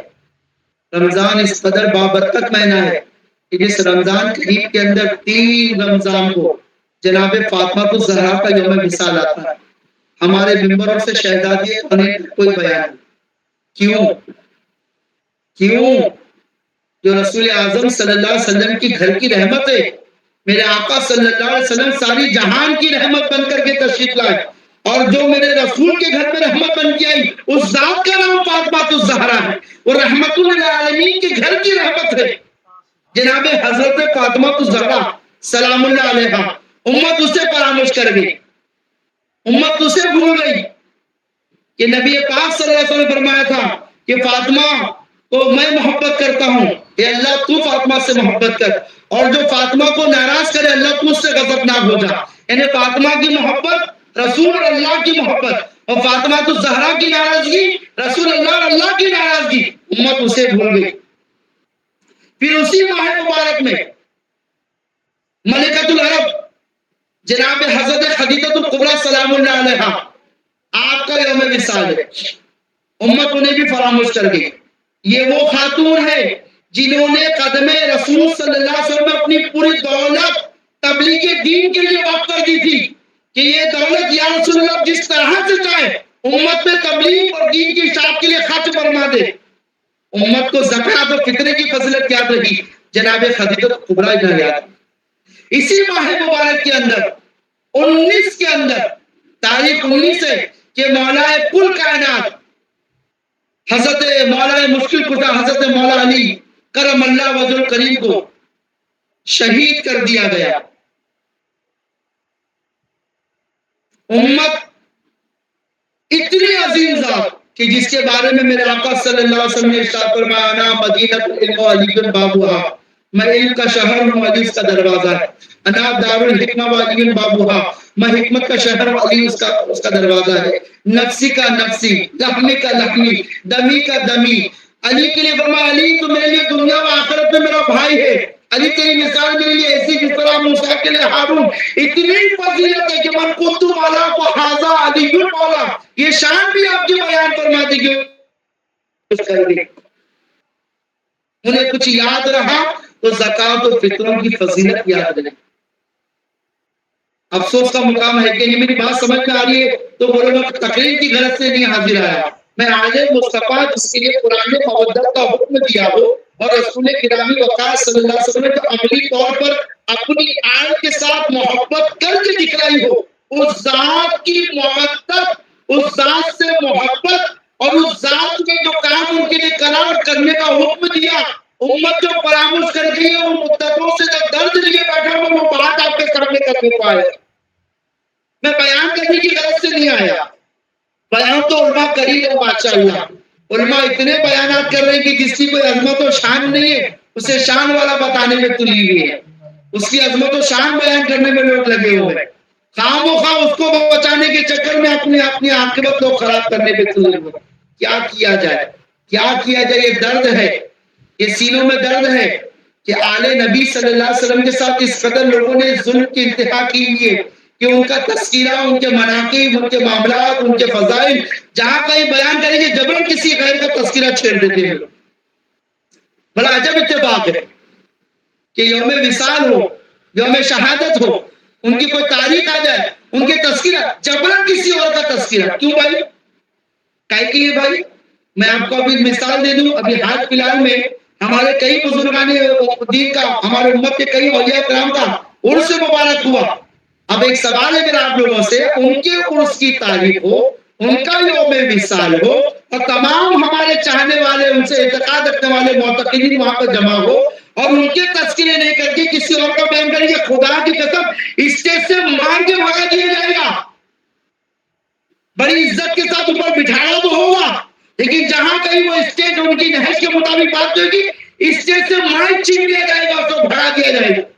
رمضان اس قدر بابرکت مہینہ ہے کہ جس رمضان قریب کے اندر 3 رمضان کو جناب فاطمہ الزہرا کا یوم وصال آتا ہے، ہمارے ممبروں سے شہزادی ہونے کا کوئی بیان نہیں۔ کیوں؟ جو رسول اعظم صلی اللہ علیہ وسلم کی گھر کی رحمت ہے، میرے آقا صلی اللہ علیہ وسلم ساری جہان کی رحمت بن کر کے تشریف لائے، اور جو میرے رسول کے گھر میں رحمت بن کے آئی اس ذات کا نام فاطمہ الزہرا ہے، وہ رحمت للعالمین کے گھر کی رحمت ہے۔ جناب حضرت فاطمہ الزہرا سلام اللہ علیہا، امت اسے فراموش کر گئی، امت اسے بھول گئی کہ نبی پاک صلی اللہ علیہ وسلم نے فرمایا تھا کہ فاطمہ کو میں محبت کرتا ہوں، اے اللہ تو فاطمہ سے محبت کر، اور جو فاطمہ کو ناراض کرے اللہ تو اس سے غضبناک ہو جا۔ یعنی فاطمہ کی محبت رسول اور اللہ کی محبت، اور فاطمہ الزہرا کی ناراضگی رسول اللہ اور اللہ کی ناراضگی، امت اسے بھول گئی۔ پھر اسی ماہ مبارک میں ملکۃ العرب جناب حضرت خدیجہ الکبریٰ سلام اللہ علیہا، آپ کا یوم وصال ہے، امت انہیں بھی فراموش کر گئی۔ یہ وہ خاتون ہے جنہوں نے قدم رسول صلی اللہ علیہ وسلم میں اپنی پوری دولت تبلیغ دین کے لیے وقف کر دی تھی کہ یہ دولت یا رسول اللہ جس طرح سے چاہے امت میں تبلیغ اور دین کی اشاعت کے لیے خرچ فرما دے۔ امت کو زکوٰۃ و فطرے کی فضیلت یاد رہی، جناب خدیجہ کبریٰ یاد رہی۔ اسی ماہ مبارک کے اندر 19 کے اندر تاریخ 19 ہے کہ مولا کل کائنات حضرت مولا مشکل کشا حضرت مولا علی کرم اللہ وجہ الکریم کو شہید کر دیا گیا۔ امت اتنی عظیم ذات کہ جس کے بارے میں میرے آقا صلی اللہ علیہ وسلم نے ارشاد فرمایا انا مدینۃ العلم و علی بابوہا، میں علم کا شہر ہوں، علی اس کا دروازہ ہے۔ انا دار الحکمہ و علی بابوہا، میں حکمت کا شہر ہوں، علی اس کا دروازہ ہے۔ نفسی کا نفسی، لحمی کا لحمی، دمی کا دمی، علی کے لیے فرمایا علی تو میرے لیے دنیا و آخرت میں میرا بھائی ہے، علی تیری مثال میرے لیے ایسی جس طرح موسیٰ کے لیے ہارون. اتنی فضیلت ہے کہ من کنت مولا کو حاضا علی مولا. یہ شان بھی آپ کی بیان فرماتے کہ انہیں کچھ یاد رہا تو زکوٰۃ و فطروں کی فضیلت یاد رہے. افسوس کا مقام ہے کہ یہ میری بات سمجھ میں آ رہی ہے تو بولے میں تقریر کی غرض سے نہیں حاضر آیا. میں عالم مصطفیٰ جس کے لیے قرآن نے مودت کا حکم دیا ہو اور رسول گرامی وقار صلی اللہ علیہ وسلم نے جو عملی طور پر اپنی آل کے ساتھ محبت کر کے دکھلائی ہو، اس ذات کی محبت، اس ذات سے محبت اور اس ذات میں جو کام ان کے لیے قرار کرنے کا حکم دیا، امت جو فراموش کر گئی ہے، وہ مدتوں سے جو درد لیے بیٹھا ہوا وہ بات آپ کے سامنے کرنے کو آیا. میں بیان کرنے کی غرض سے نہیں آیا. بیان تو علماء کر ہی رہے ماشاءاللہ. علماء اتنے بیانات کر رہے ہیں کہ جس کی کوئی عظمت و شان نہیں ہے اسے شان والا بتانے میں تلی ہوئی ہے. اس کی عظمت و شان بیان کرنے میں لوگ لگے ہوئے ہیں. خام و خواہ اس کو بچانے کے چکر میں اپنی عاقبت کو خراب کرنے میں تلے ہوئے. کیا کیا جائے، کیا کیا جائے؟ یہ درد ہے، یہ سینوں میں درد ہے کہ آل نبی صلی اللہ علیہ وسلم کے ساتھ اس قدر لوگوں نے ظلم کی انتہا کی ہے کہ ان کا تذکرہ، ان کے مناقب، ان کے معاملات، ان کے فضائل جہاں کہیں بیان کریں گے جبرن کسی غیر کا تذکرہ چھیڑ دیتے ہیں. بڑا عجب اتفاق ہے کہ یوم وصال ہو، یوم شہادت ہو، ان کی کوئی تاریخ آ جائے، ان کے تذکرہ جبرن کسی اور کا تذکرہ. کیوں بھائی؟ کہہ کہ یہ بھائی میں آپ کو ابھی مثال دے دوں. ابھی حال فی الحال میں ہمارے کئی بزرگان دین کا، ہمارے امت کے کئی اولیاء کرام کا عرس مبارک ہوا. اب ایک سوال ہے میرا آپ لوگوں سے، ان کے عرس کی تاریخ ہو، ان کا یوم وصال ہو اور تمام ہمارے چاہنے والے، ان سے اعتقاد رکھنے والے معتقدین وہاں پر جمع ہو اور ان کے تذکرے نہیں کر کے کسی اور کا بیان کریں گے، خدا کی قسم اسٹیج سے مار کے بھگا دیا جائے گا. بڑی عزت کے ساتھ اوپر بٹھایا تو ہوگا، لیکن جہاں کہیں وہ اسٹیج ان کی نہج کے مطابق بات ہوگی، اسٹیج سے مائک چھین لیا جائے گا، اس کو بھگا دیا جائے گا.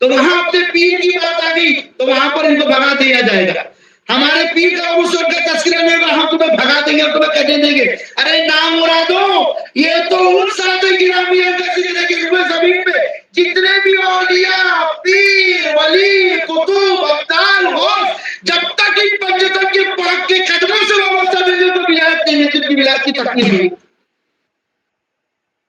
تو وہاں اپنے پیر کی بات آ گئی تو وہاں پر ان کو بھگا دیا جائے گا. ہمارے پیر کا اس وقت کا تذکرہ نہیں ہوگا، ہم تمہیں بھگا دیں گے، ہم تمہیں کہنے دیں گے ارے نام مرادو، یہ تو ان ساتھ گرامیوں کا ذکر ہے کہ زمین پہ جتنے بھی اولیاء، پیر، ولی، قطب، ابدال، غوث، جب تک ان پنجتن کے پاک کے قدموں سے وابستہ نہیں تو ولایت نہیں ہے، جن کی ولایت کی تکمیل ہوئی.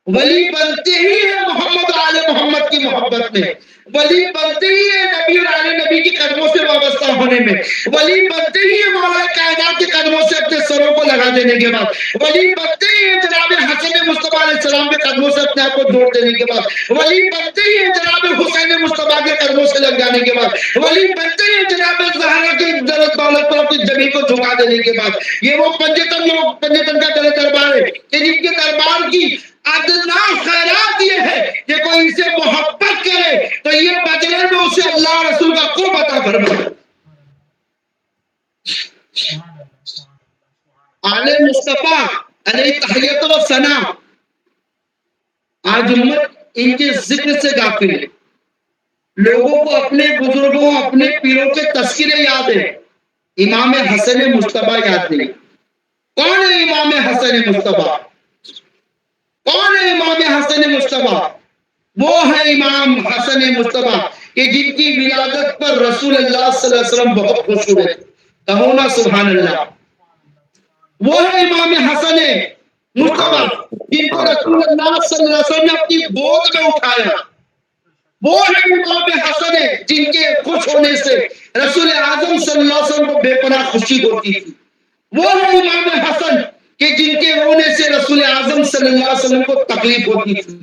ولی بنتے ہی ہے محمد اور آل محمد کی محبت میں، ولی بنتے ہی ہے نبی اور آل نبی کے قدموں سے وابستہ ہونے میں، ولی بنتے ہی ہے مولا کائنات کے قدموں سے اپنے سروں کو لگا دینے کے بعد، ولی بنتے ہی ہے جناب حسن مصطفیٰ علیہ السلام کے قدموں سے اپنے آپ کو جوڑ دینے کے بعد، ولی بنتے ہی ہے جناب حسین مصطفیٰ کے قدموں سے لگ جانے کے بعد، ولی بنتے ہی ہے جناب زہرا کی دولت پر اپنی زمین کو جھکا دینے کے بعد. یہ وہ پنجتن کا دربار ہے کہ جن کے دربار کی ادنا خیرات یہ ہے کہ کوئی ان سے محبت کرے تو یہ بدلے میں اسے اللہ رسول کا قرب عطا فرمائے. آل مصطفیٰ علیہ تحیت و ثنا. آج امت ان کے ذکر سے غافل ہے. لوگوں کو اپنے بزرگوں، اپنے پیروں کے تذکرے یاد ہیں، امام حسن مصطفیٰ یاد نہیں. کون ہے امام حسن مصطفیٰ؟ کون ہے امام حسن مصطفیٰ؟ وہ ہے امام حسن مصطفیٰ کہ جن کی ولادت پر رسول اللہ صلی اللہ علیہ وسلم بہت خوش ہوئے. کہو نا سبحان اللہ. وہ ہے امام حسن مصطفیٰ جن کو رسول اللہ صلی اللہ علیہ وسلم نے اپنی گود میں اٹھایا. وہ ہے امام حسن جن کے خوش ہونے سے رسول اعظم صلی اللہ علیہ وسلم کو بے پناہ خوشی ہوتی تھی. وہ ہے امام حسن کہ جن کے رونے سے رسول اعظم صلی اللہ علیہ وسلم کو تکلیف ہوتی تھی.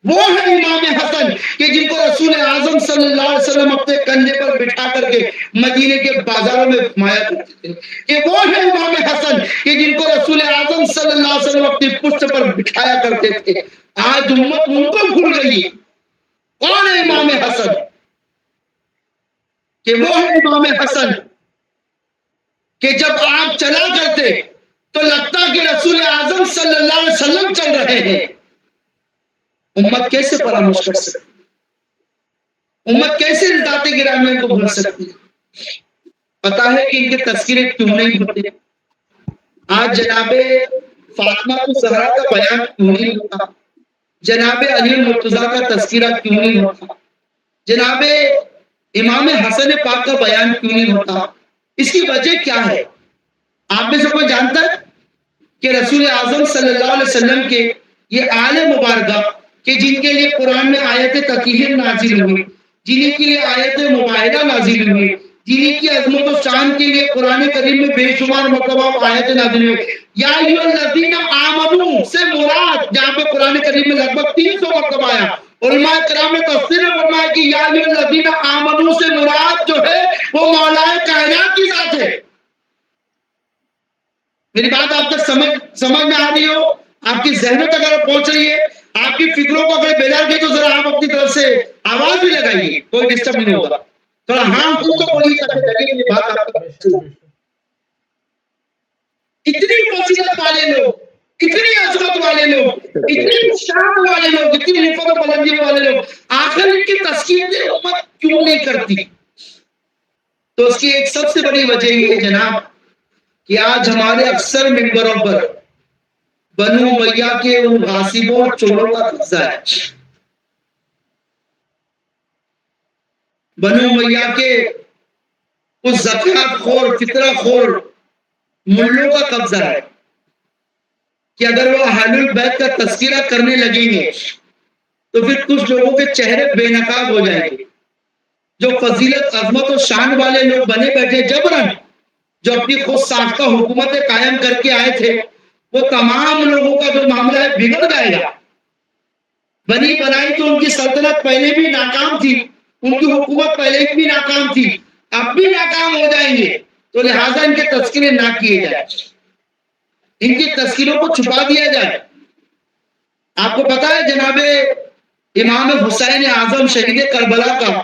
وہ ہے امام حسن کہ جن کو رسول اعظم صلی اللہ علیہ وسلم اپنے کندھے پر بٹھا کر کے مدینے کے بازاروں میں گھمایا کرتے تھے. کہ وہ ہے امام حسن کہ جن کو رسول اعظم صلی اللہ علیہ وسلم اپنی پشت پر بٹھایا کرتے تھے. آج امت ان کو بھول گئی. کون ہے امام حسن؟ کہ وہ ہے امام حسن کہ جب آپ چلا کرتے تو لگتا کہ رسول اعظم صلی اللہ علیہ وسلم چل رہے ہیں. امت کیسے فراموش کر سکتی؟ امت کیسے ذات گرامی کو بھول سکتی؟ پتا ہے کہ ان کے تذکرے کیوں نہیں ہوتے؟ آج جناب فاطمہ الزہرا کا بیان کیوں نہیں ہوتا؟ جناب علی المرتضیٰ کا تذکرہ کیوں نہیں ہوتا؟ جناب امام حسن پاک کا بیان کیوں نہیں ہوتا؟ اس کی وجہ کیا ہے؟ آپ میں سے کوئی جانتا ہے کہ رسول اعظم صلی اللہ علیہ وسلم کے یہ آل مبارکہ کہ جن کے لیے قرآن میں آیت تطہیر نازل ہوئی، جنہیں کے لیے آیت مباہدہ نازل ہوئی، جنہیں کی عظمت و شان کے لیے قرآن کریم میں بے شمار مرتبہ آیت نازل ہوئی، یا ایھا الذین آمنوا سے مراد جہاں پہ قرآن کریم میں لگ بھگ 300 مرتبہ آیا، علماء کرام نے تفسیر میں فرمایا کہ یا ایھا الذین آمنوا سے مراد جو ہے وہ مولا کائنات کی ذات ہے۔ میری بات آپ تک سمجھ میں آ رہی ہو، آپ کی ذہنوں تک اگر پہنچ رہی ہے، آپ کی فکروں کو اگر بیدار کی تو ذرا آپ اپنی طرف سے آواز بھی لگائیے، کوئی ڈسٹرب نہیں ہوگا، تھوڑا ہاں تو بولیے تاکہ لگے میری بات آپ تک۔ اتنی فضیلت والے لوگ، اتنی عظمت والے لوگ، اتنی شان والے لوگ، اتنی رفعت و بلندی والے لوگ، آخر ان کی تذکیر امت کیوں نہیں کرتی؟ تو اس کی ایک سب سے بڑی وجہ یہ ہے جناب کہ آج ہمارے اکثر ممبروں پر بنو امیہ کے ان غاصبوں اور چوروں کا قبضہ ہے، بنو امیہ کے اس زکات خور فطرہ خور ملوں کا قبضہ ہے کہ اگر وہ اہل البیت کا تذکرہ کرنے لگیں گے تو پھر کچھ لوگوں کے چہرے بے نقاب ہو جائیں گے، جو فضیلت عظمت و شان والے لوگ بنے بیٹھے جبرن، جو اپنی خود ساختہ حکومتیں قائم کر کے آئے تھے، وہ تمام لوگوں کا جو معاملہ ہے بگڑ جائے گا۔ بنی بنائی تو ان کی سلطنت پہلے بھی ناکام تھی، ان کی حکومت پہلے بھی ناکام تھی، اب بھی ناکام ہو جائیں گے، تو لہٰذا ان کے تذکرے نہ کیے جائیں، ان کی تذکروں کو چھپا دیا جائے۔ آپ کو پتا ہے جناب امام حسین اعظم شہید کربلا کا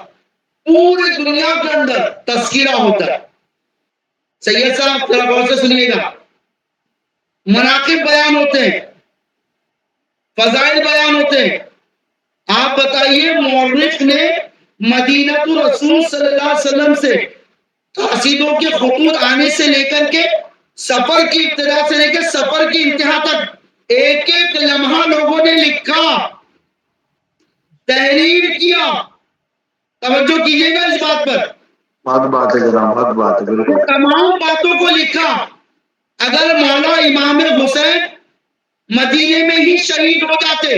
پوری دنیا کے اندر تذکرہ ہوتا ہے۔ سید صاحب ذرا غور سے سنیے گا، مناقب بیان ہوتے ہیں، فضائل بیان ہوتے ہیں۔ آپ بتائیے مورخ نے مدینہ رسول صلی اللہ علیہ وسلم سے قاصدوں کے خطوط آنے سے لے کر کے سفر کی ابتدا سے لے کے سفر کی انتہا تک ایک ایک لمحہ لوگوں نے لکھا، تحریر کیا۔ توجہ کیجیے گا اس بات پر، بات ہے جناب، بات ہے بالکل۔ تمام باتوں کو لکھا۔ اگر مولا امام حسین مدینے میں ہی شہید ہو جاتے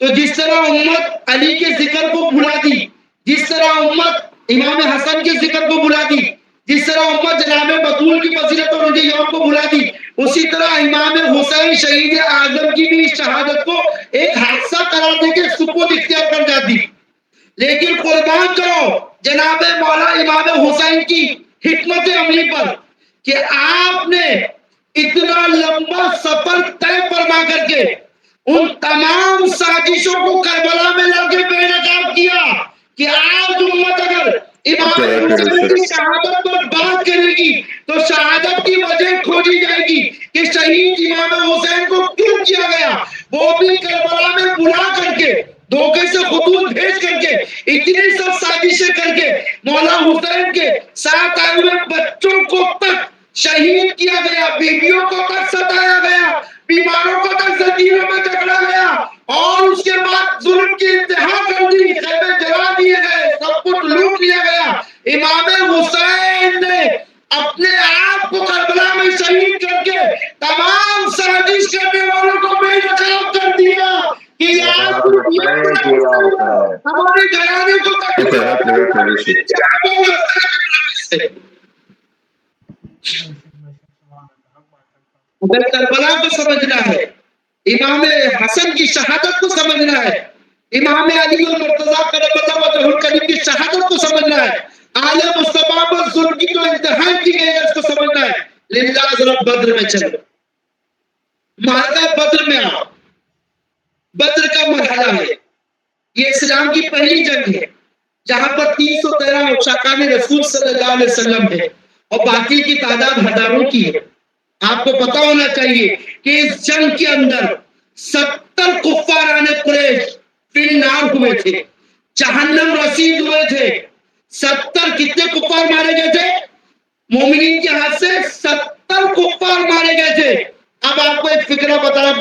تو جس طرح امت علی کے ذکر کو بھلا دی، جس طرح امت امام حسن کے ذکر کو بھلا دی، جس طرح امت جناب بطول کی فضیلت اور یوم کو بھلا دی، اسی طرح امام حسین شہید اعظم کی بھی شہادت کو ایک حادثہ قرار دے کے سکوت اختیار کر جاتی۔ لیکن قربان جاؤ جناب مولا امام حسین کی حکمت عملی پر کہ آپ نے اتنا لمبا سفر طے فرما کر کے ان تمام سازشوں کو کربلا میں لا کے بے نقاب کیا کہ آج امت اگر امام حسین کی شہادت پر بات کرے گی تو شہادت کی وجہ کھوجی جائے گی کہ شہید امام حسین کو کیوں کیا گیا، وہ بھی کربلا میں بلا کر کے دھوکے سے خطوط بھیج کر کے اتنی سب سازشیں کر کے مولا حسین کے ساتھ آئے ہوئے بچوں کو تک شہید کیا گیا، بیویوں کو تک ستایا گیا، بیماروں کو تک زنجیروں میں جکڑا گیا، اور اس کے بعد ظلم کی انتہا کر دی، خیمے جلا دیے گئے، سب کچھ لوٹ لیا گیا۔ امام حسین نے اپنے آپ کو کربلا میں شہید کر کے تمام سازش کرنے والوں کو بے نقاب کر دیا کہ ہمارے گھرانے کو اگر کربلا کو سمجھنا ہے، امام حسن کی شہادت کو سمجھنا ہے، امام علی المرتضیٰ کرم اللہ وجہہ الکریم کی شہادت کو سمجھنا ہے، آل مصطفیٰ پر ظلم کی جو انتہا کی گئی ہے اس کو سمجھنا ہے، للہ ذرا بدر میں چلو، معرکہ بدر میں آؤ۔ بدر کا مرحلہ ہے، یہ اسلام کی پہلی جنگ ہے جہاں پر 313 عشاقان رسول صلی اللہ علیہ وسلم ہے اور باقی کی تعداد ہزاروں کی ہے۔ آپ کو پتا ہونا چاہیے کہ اس جنگ کے اندر 70 کفاران قریش فی النار ہوئے تھے، جہنم رسید ہوئے تھے۔ 70 کتنے کفار مارے گئے تھے؟ مومنین کے ہاتھ سے 70 کفار مارے گئے تھے۔ اب آپ کو ایک فکرہ بتا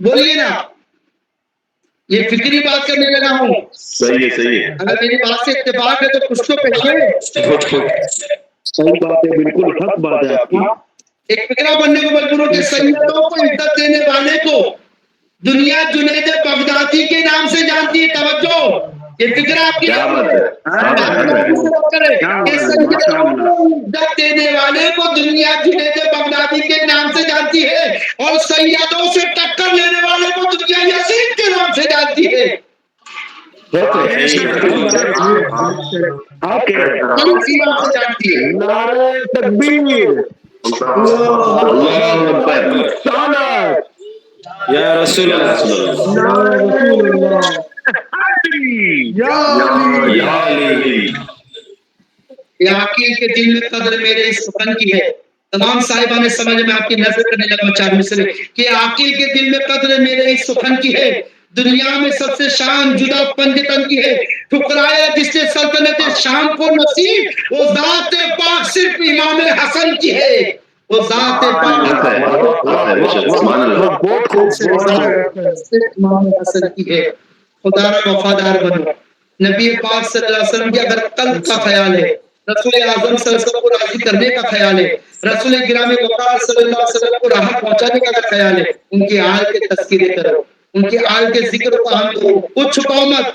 بولیے نا، یہ فکری بات کرنے لگا ہوں. صحیح ہے صحیح ہے اگر میری بات سے اتفاق ہے تو کچھ تو کہیے. صحیح بات ہے، بالکل حق بات ہے آپ کی. ایک فکرہ بننے کو مجبور ہو کہ سیدوں کو عزت دینے والے کو دنیا جنید بغدادی کے نام سے جانتی ہے. توجہ، یہ فکرہ آپ کی کیا بات ہے، کہ سیدوں کو عزت دینے والے کو دنیا جنید بغدادی کے نام سے جانتی ہے اور سیدوں سے ٹکر لینے والے کو دنیا یزید کے نام سے جانتی ہے. آپ کہہ رہے ہیں. اسی نام سے جانتی ہے. نعرہ تکبیر، اللہ اکبر، یا رسول یا علی. یہ عقیل کے دل میں قدر میرے اس فن کی ہے. تمام صاحبان سمجھ میں آپ کی نظر کرنے لگا چار مصرے کہ عقیل کے دل میں قدر میرے اس فن کی ہے. دنیا میں سب سے شان جدا پنجتن کی ہے. ٹھکرایا جس سے سلطنت شام کو نصیب، وہ ذات پاک صرف امام حسن کی ہے. وہ ذات پاک سبحان اللہ. صرف امام حسن کی ہے. خدا را وفادار بنو. نبی پاک صلی اللہ علیہ وسلم کی اگر قلب کا خیال ہے، رسول اعظم صلی اللہ علیہ وسلم کو راضی کرنے کا خیال ہے، رسول گرامی وقار صلی اللہ علیہ وسلم کو راحت پہنچانے کا اگر خیال ہے، ان کی آل کے تذکرے کرو، ان کی آل کے ذکر کو ہم کرو. کچھ چھپاؤ مت،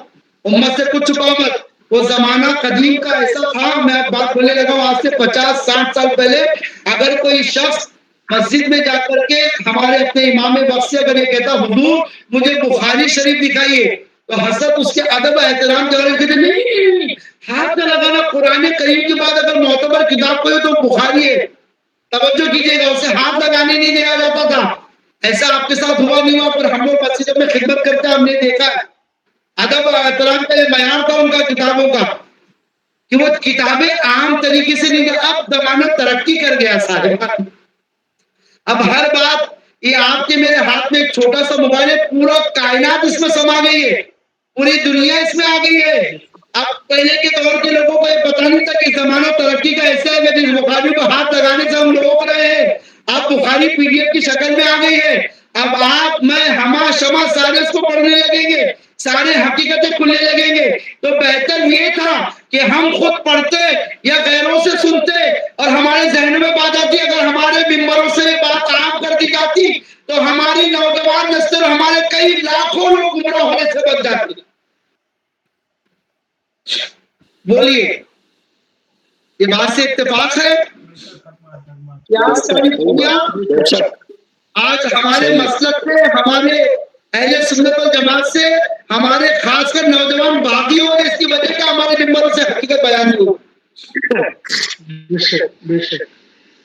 امت سے کچھ چھپاؤ مت. وہ زمانہ قدیم کا ایسا تھا، میں بات بولنے لگا ہوں آج سے 50-60 سال پہلے، اگر کوئی شخص مسجد میں جا کر کے ہمارے اپنے امام وقت سے اگر یہ کہتا حضور مجھے بخاری شریف دکھائیے، تو حضرت اس کے ادب احترام کے بارے میں نہیں، ہاتھ میں لگانا قرآن کریم کے بعد اگر معتبر کتاب کوئی تو بخاری ہے. توجہ کیجیے گا، اسے ہاتھ لگانے نہیں دیا جاتا تھا. ایسا آپ کے ساتھ ہوا نہیں ہوا، پر ہم لوگ مسجدوں میں خدمت کرتے ہم نے دیکھا ہے. ادب اور احترام کا یہ معیار تھا ان کا کتابوں کا کہ وہ کتابیں عام طریقے سے نہیں. اب زمانہ ترقی کر گیا صاحب. اب ہر بات یہ آپ کے میرے ہاتھ میں ایک چھوٹا سا موبائل ہے، پورا کائنات اس میں سما گئی ہے، پوری دنیا اس میں آ گئی ہے. اب پہلے کے دور کے لوگوں کو یہ پتہ نہیں تھا کہ زمانہ ترقی کا ایسا ہے کہ بخاری کو ہاتھ لگانے سے ہم روک رہے ہیں. اب بخاری PDF کی شکل میں آ گئی ہے. اب آپ میں ہما شما سارے اس کو پڑھنے لگیں گے، سارے حقیقتیں کھلنے لگیں گے. تو بہتر یہ تھا کہ ہم خود پڑھتے یا غیروں سے سنتے اور ہمارے ذہن میں بات آتی. اگر ہمارے ممبروں سے یہ بات عام کر دی جاتی تو ہماری نوجوان نسل اور ہمارے کئی لاکھوں لوگ گمراہ ہونے سے بچ جاتے. بولیے، یہ بات سے اتفاق ہے؟ آج ہمارے مسلک سے، ہمارے اہل سنت والجماعت سے، ہمارے خاص کر نوجوان باغی ہو گئے. اس کی وجہ کیا؟ ہمارے ممبروں سے حقیقت بیان نہیں ہو.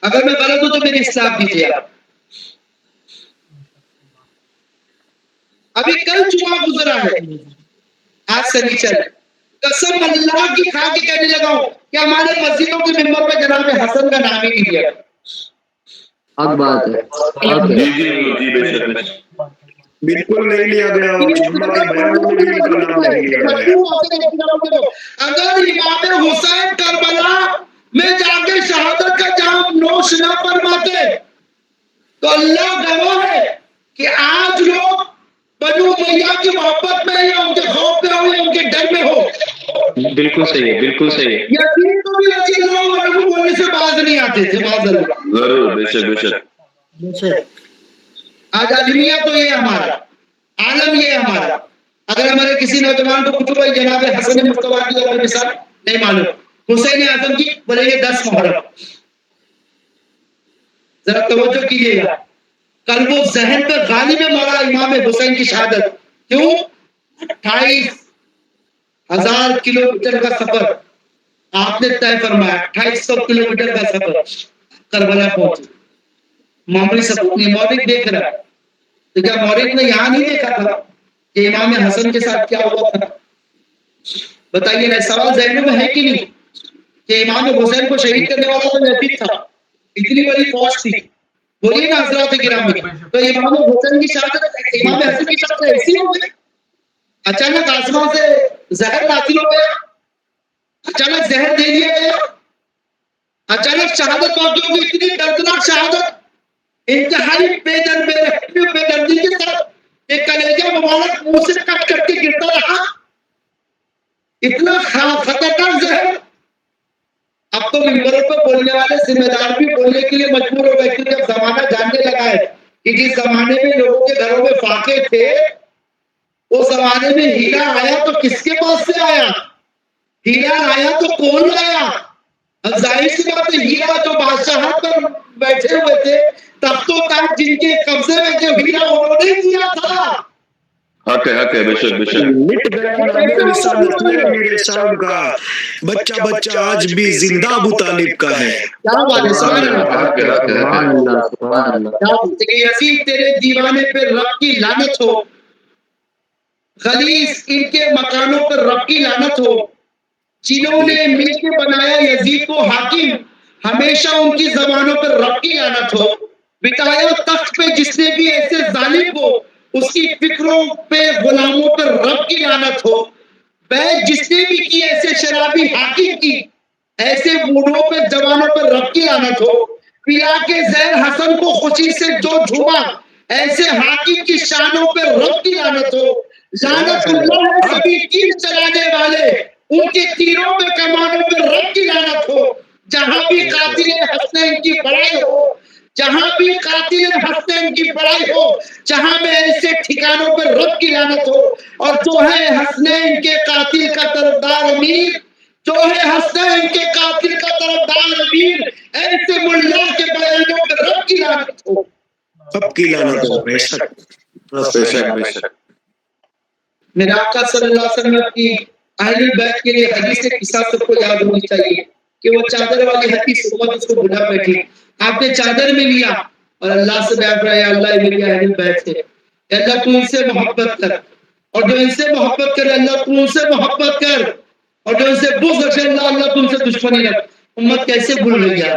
اگر میں غلط ہوں تو میری اصلاح کیجیے. ابھی کل جمعہ گزرا ہے، آج سنیچر. قسم اللہ کی کھا کے کہنے لگا ہوں کہ ہمارے مسجدوں کے ممبر پہ جناب حسن کا نام ہی نہیں لیا. حق بات ہے. جی بے شک بالکل نہیں لیا گیا. جمعہ کے بیانوں میں بھی ان کا نام نہیں لیا گیا. اگر امام حسین کربلا میں جا کے شہادت کا جام نوش نہ فرماتے تو اللہ گواہ ہے کہ آج لوگ بنو امیہ کی محبت میں یا ان کے خوف میں ہو یا ان کے ڈر میں ہو. بالکل صحیح ہے، بالکل صحیح ہے. یقین تو بھی رضی اللہ عنہ بولنے سے باز نہیں آتے تھے. ضرور، بے شک بے شک. آج عالمیہ تو یہ ہمارا عالم، یہ ہمارا. اگر ہمارے کسی نوجوان کو پوچھو بھائی جناب حسن مصطفیٰ کی اگر مثال نہیں معلوم، حسین اعظم کی، بولے یہ 10 محرم. ذرا توجہ کیجیے گا، قلب و ذہن پہ غالب مولا امام حسین کی شہادت. کیوں؟ 28,000 کلومیٹر کا سفر آپ نے طے فرمایا. 2800 کلومیٹر کا سفر کربلا پہنچے. معمولی سفر نہیں. مورخ دیکھ رہا ہے تو کیا مورخ نے یہاں نہیں دیکھا تھا کہ امام حسن کے ساتھ کیا ہوا تھا؟ بتائیے نا، سوال ذہنوں میں ہے کہ نہیں کہ امام حسین کو شہید کرنے والا تو یزید تھا، اتنی بڑی فوج تھی. بولیے نا حضرات گرامی. تو امام حسین کی شہادت، امام حسن کی شہادت ایسی ہو گئی، اچانک آسمان سے زہر نازل ہو گیا، اچانک زہر دے دیا گیا، اچانک شہادت واقع ہو گئی. اتنی دردناک شہادت، انتہائی بے دردی کے ساتھ کہ کلیجہ مبارک منہ سے کٹ کر کے گرتا رہا. اتنا خطرناک زہر. اب تو ممبروں پہ بولنے والے ذمہ دار بھی بولنے کے لیے مجبور ہو گئے، کیونکہ اب زمانہ جاننے لگا ہے کہ جس زمانے میں لوگوں کے گھروں میں فاقے تھے، اس زمانے میں ہیرا آیا تو کس کے پاس سے آیا؟ ہیرا آیا تو کون لایا؟ اب ظاہر سی بات ہے، ہیرا جو بادشاہت پر بیٹھے ہوئے تھے، تخت و تاج جن کے قبضے میں جو ہیرا انہوں نے دیا تھا. حق ہے بے شک بے شک. مٹ گیا نام رسالت میں میرے صاحب کا، بچہ بچہ آج بھی زندہ ابو طالب کا ہے. کیا بات ہے، سبحان اللہ. سبحان اللہ سبحان اللہ. کیا بات ہے کہ یزید تیرے دیوانے پہ رب کی لعنت ہو، غلیظ ان کے مکانوں پر رب کی لعنت ہو. جنہوں نے مل کے بنایا یزید کو حاکم، ہمیشہ ان کی زبانوں پر رب کی لعنت ہو. بٹایا تخت پہ جس نے بھی ایسے ظالم کو، اس کی فکروں پہ غلاموں پر رب کی لعنت ہو. بیعت جس نے بھی کی ایسے شرابی حاکم کی، ایسے بوڑھوں پہ جوانوں پر رب کی لعنت ہو. پلا کے زہر حسن کو خوشی سے جو جھوما، ایسے حاکم کی شانوں پہ رب کی لعنت ہو. لعنت اللہ ہے سبھی تیر چلانے والے، ان کے تیروں پہ کمانوں پہ رب کی لعنت ہو. جہاں بھی قاتل حسنین کی بڑائی ہو، جہاں بھی قاتل حسنین کی بڑائی ہو، جہاں میں ایسے ٹھکانوں پہ رب کی لعنت ہو. اور جو ہے حسنین کے قاتل کا طرفدار امیر، جو ہے حسنین کے قاتل کا طرفدار امیر، ایسے ملا کے بیانوں پہ رب کی لعنت ہو. سب کی لعنت ہو. بے شک بے شک بے شک. میرے آقا صلی اللہ علیہ وسلم کی اہل بیت کے لیے حدیث قصہ سب کو یاد ہونی چاہیے کہ وہ چادر والی حدیث امت اس کو بھلا بیٹھی. آپ نے چادر میں لیا اور اللہ سے بیعت رہا، اللہ یہ میری اہل بیت ہے، اللہ تو ان سے محبت کر، اور جو ان سے محبت کرے اللہ تو ان سے محبت کر، اور جو ان سے بغض رکھے اللہ تو ان سے دشمنی رکھ. امت کیسے بھول رہی ہے؟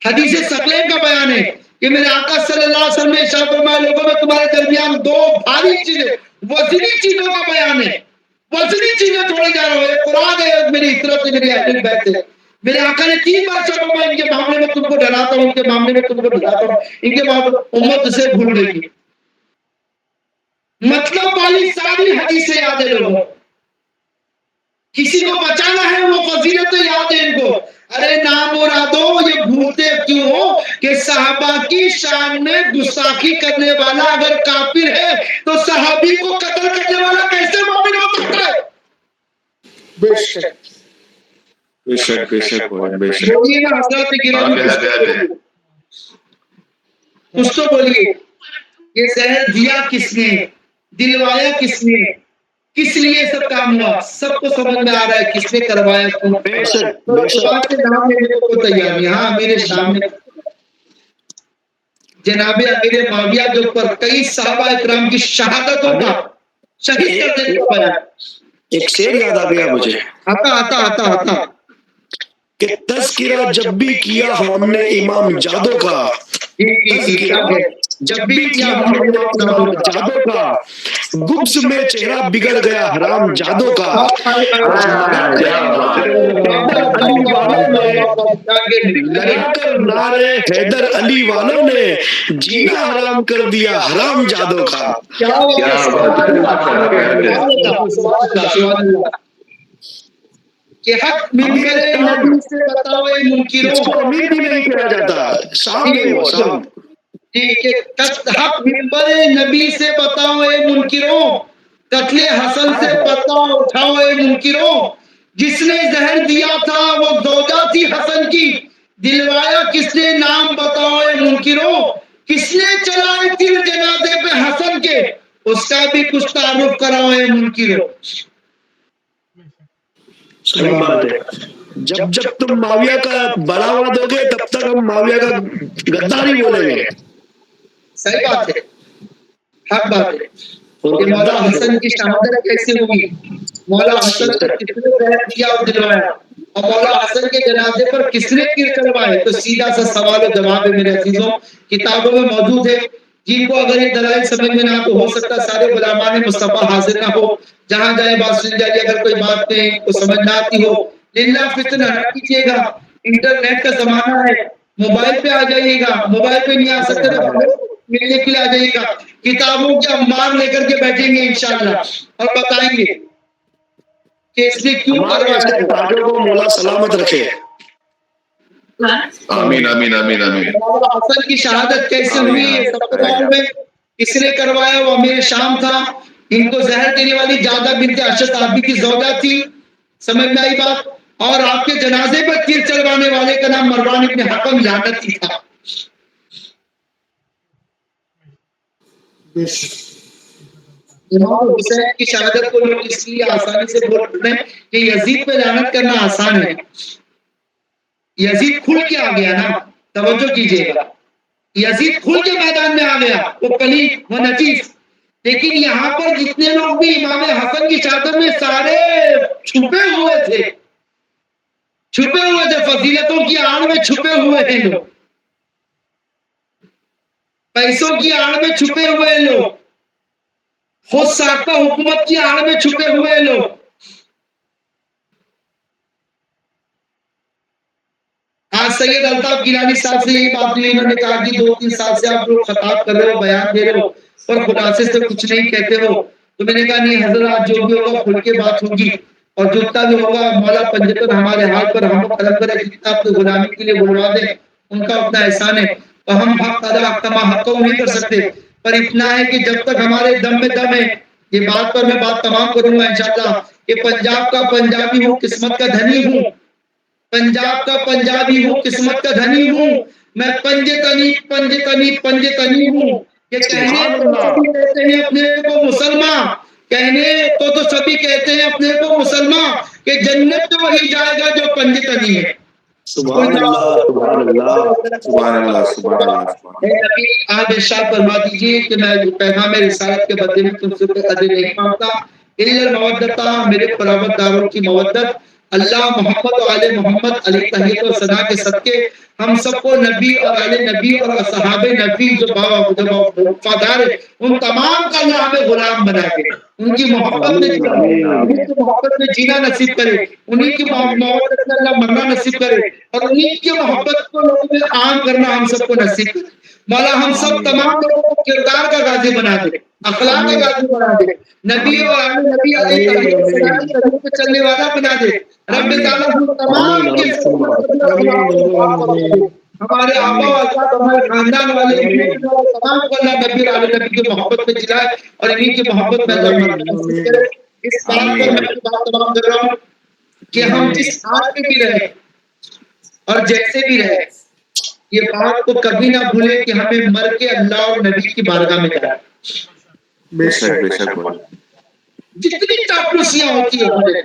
حدیث ثقلین کا بیان ہے کہ میرے آقا صلی اللہ علیہ وسلم نے ارشاد فرمایا، لوگوں میں تمہارے درمیان دو بھاری چیزیں، وزنی چیزوں کا بیان ہے. وزنی چیزیں چھوڑے جا رہے ہیں. قرآن ہے، میری اطرت ہے، میری اہل بیت ہے. میرے آقا نے 3 بار فرمایا ان کے معاملے میں تم کو ڈراتا ہوں، ان کے معاملے میں تم کو ڈراتا ہوں، ان کے معاملے امت سے بھول رہی ہے. مطلب والی ساری حدیثیں یاد ہے لوگوں. کسی کو بچانا ہے وہ فضیلتیں یاد ہے ان کو. ارے نام مرادو یہ بھولتے کیوں ہو کہ صحابہ کی شان میں گستاخی کرنے والا اگر کافر ہے تو صحابی کو قتل کرنے والا کیسے مومن ہو سکتا ہے؟ بے شک بے شک بے شک بے شک. بولیے نا حضرات گرامی، کچھ تو بولیے. یہ زہر دیا کس نے، دلوایا کس نے، کس لیے سب کام ہوا؟ سب کو سمجھ میں آ رہا ہے کس نے کروایا. بے شک بے شک. نام لینے کو تیار نہیں. ہاں میرے سامنے جناب امیر معاویہ کے اوپر کئی صحابہ اکرام کی شہادتوں کا شہید کر دینے کا بیان. ایک شعر یاد آ گیا مجھے آتا کہ تذکرہ جب بھی کیا ہم نے امام جادو کا، جب بھی کیا ہم نے امام جادو کا، گبز میں چہرہ بگڑ گیا حرام جادو کا. لگا کر نعرے حیدر علی والوں نے جینا حرام کر دیا حرام جادو کا. کہ حق ممبر نبی سے بتاؤ اے منکروں، اس کو امیر بھی نہیں کہا جاتا، شام ہے وہ شام. حق ممبر نبی سے بتاؤ اے منکروں، قتل حسن سے پتہ اٹھاؤ اے منکروں. جس نے زہر دیا تھا وہ زوجہ تھی حسن کی، دلوایا کس نے نام بتاؤ اے منکروں. کس نے چلائے تیر جنازے پہ حسن کے، اس کا بھی کچھ تعارف کراؤ اے منکروں. صحیح بات ہے. جب جب تم معاویہ کا بڑھاوا دو گے تب تک ہم معاویہ کا غداری بولیں گے. صحیح بات ہے، حق بات ہے. کہ مولا حسن کی شہادت کیسے ہوگی، مولا حسن کو کس نے زہر دیا اور دلوایا، اور مولا حسن کے جنازے پر کس نے تیر چلوائے. تو سیدھا سا سوال و جواب ہے میرے عزیزوں، کتابوں میں موجود ہے. جن کو اگر یہ دلائل سمجھ میں نہ تو ہو سکتا سارے غلامان مصطفیٰ حاضر نہ ہو، جہاں جائے بات سن جائے. اگر کوئی بات نہیں کو سمجھ نہ آتی ہو، للہ فتنہ نہ کیجیے گا. انٹرنیٹ کا زمانہ ہے، موبائل پہ آ جائیے گا. موبائل پہ نہیں آ سکتے تو ملنے کے لیے آ جائیے گا. کتابوں کے انبار لے کر کے بیٹھیں گے انشاءاللہ اور بتائیں گے کہ اس نے کیوں کروایا. کو مولا سلامت رکھے. آمین آمین آمین آمین. حسن کی شہادت کیسے ہوئی ہے سب کو معلوم ہے. کس نے کروایا؟ وہ امیر شام تھا. ان کو زہر دینے والی جادہ بنت اشد آبی کی زوجہ تھی. سمجھ میں آئی بات؟ اور آپ کے جنازے پر تیر چلوانے والے کا نام مروان ابن حکم لعنتی تھا. امام حسین کی شہادت کو لوگ اس لیے آسانی سے بول پڑتے ہیں کہ یزید پہ لعنت کرنا آسان ہے. یزید کھل کے آ گیا نا، توجہ کیجئے گا. یزید کھل کے میدان میں آ گیا، وہ پلید وہ نجیس. لیکن یہاں پر جتنے لوگ بھی امام حسن کی شہادت میں سارے چھپے ہوئے تھے، فضیلتوں کی آڑ میں چھپے ہوئے ہیں لوگ، پیسوں کی آڑ میں چھپے ہوئے لوگ، خود ساختہ حکومت کی آڑ میں چھپے ہوئے لوگ. آج سید الطاف گیلانی صاحب سے یہی بات ہوئی. انہوں نے کہا کہ 2-3 سال سے آپ لوگ خطاب کر رہے ہو، بیان دے رہے ہو اور خلاصے سے کچھ نہیں کہتے ہو. تو میں نے کہا نہیں حضرات، جو بھی ہوگا کھل کے بات ہوگی اور جتنا بھی ہوگا مولا پنجتن ہمارے ہاتھ پر ہم قلندر جتنا اپنے غلامی کے لیے بلوا دیں ان کا اپنا احسان ہے. تو ہم حق ادا کما حق کو نہیں کر سکتے، پر اتنا ہے کہ جب تک ہمارے دم میں دم ہے، یہ بات پر میں بات تمام کروں گا انشاءاللہ کہ پنجاب کا پنجابی ہوں، قسمت کا دھنی ہوں. پنجاب کا پنجابی ہوں، قسمت کا دھنی ہوں. میں پنجتنی ہوں. یہ کہنے تو سبھی کہتے ہیں اپنے کو مسلمان، کہنے تو سبھی کہتے ہیں اپنے کو مسلمان کہ جنت تو وہی جائے گا جو پنجتنی ہے. سبحان اللہ سبحان اللہ سبحان اللہ سبحان اللہ. آپ ارشاد فرما دیجیے کہ میں پیغام رسالت کے بدلے میں تم سے قدر نہیں مانگتا الا المودۃ، میرے پروردگاروں کی مودت. اللہ محمد و آل محمد علیہ تحیت و ثنا کے صدقے ہم سب کو نبی اور آل نبی اور اصحاب نبی جو وفادار ہے ان تمام کا اللہ ہمیں غلام بنا کے ان کی محبت میں انہیں کی محبت میں جینا نصیب کرے، انہیں کی محبت میں اللہ مرنا نصیب کرے اور انہیں کی محبت کو لوگوں میں عام کرنا ہم سب کو نصیب کرے. مولا ہم سب تمام لوگوں کو کردار کا غازی بنا دے، اخلاق کا غازی بنا دے، نبی اور آل نبی علیہ السلام کے طریقے پہ چلنے والا بنا دے. رب تعالیٰ ہم تمام کے ہمارے آبا و اجداد ہمارے خاندان والے تمام کو اللہ نبی اور آل نبی کی محبت میں جلائے اور انہیں کی محبت میں اللہ مرنا نصیب کرے. اس بات پر میں بات تمام کر رہا ہوں کہ ہم جس حال میں بھی رہے اور جیسے بھی رہے یہ بات کو کبھی نہ بھولے کہ ہمیں مر کے اللہ اور نبی کی بارگاہ میں جانا. بے شک بے شک. جتنی چاپلوسیاں ہوتی ہیں ہونے دے،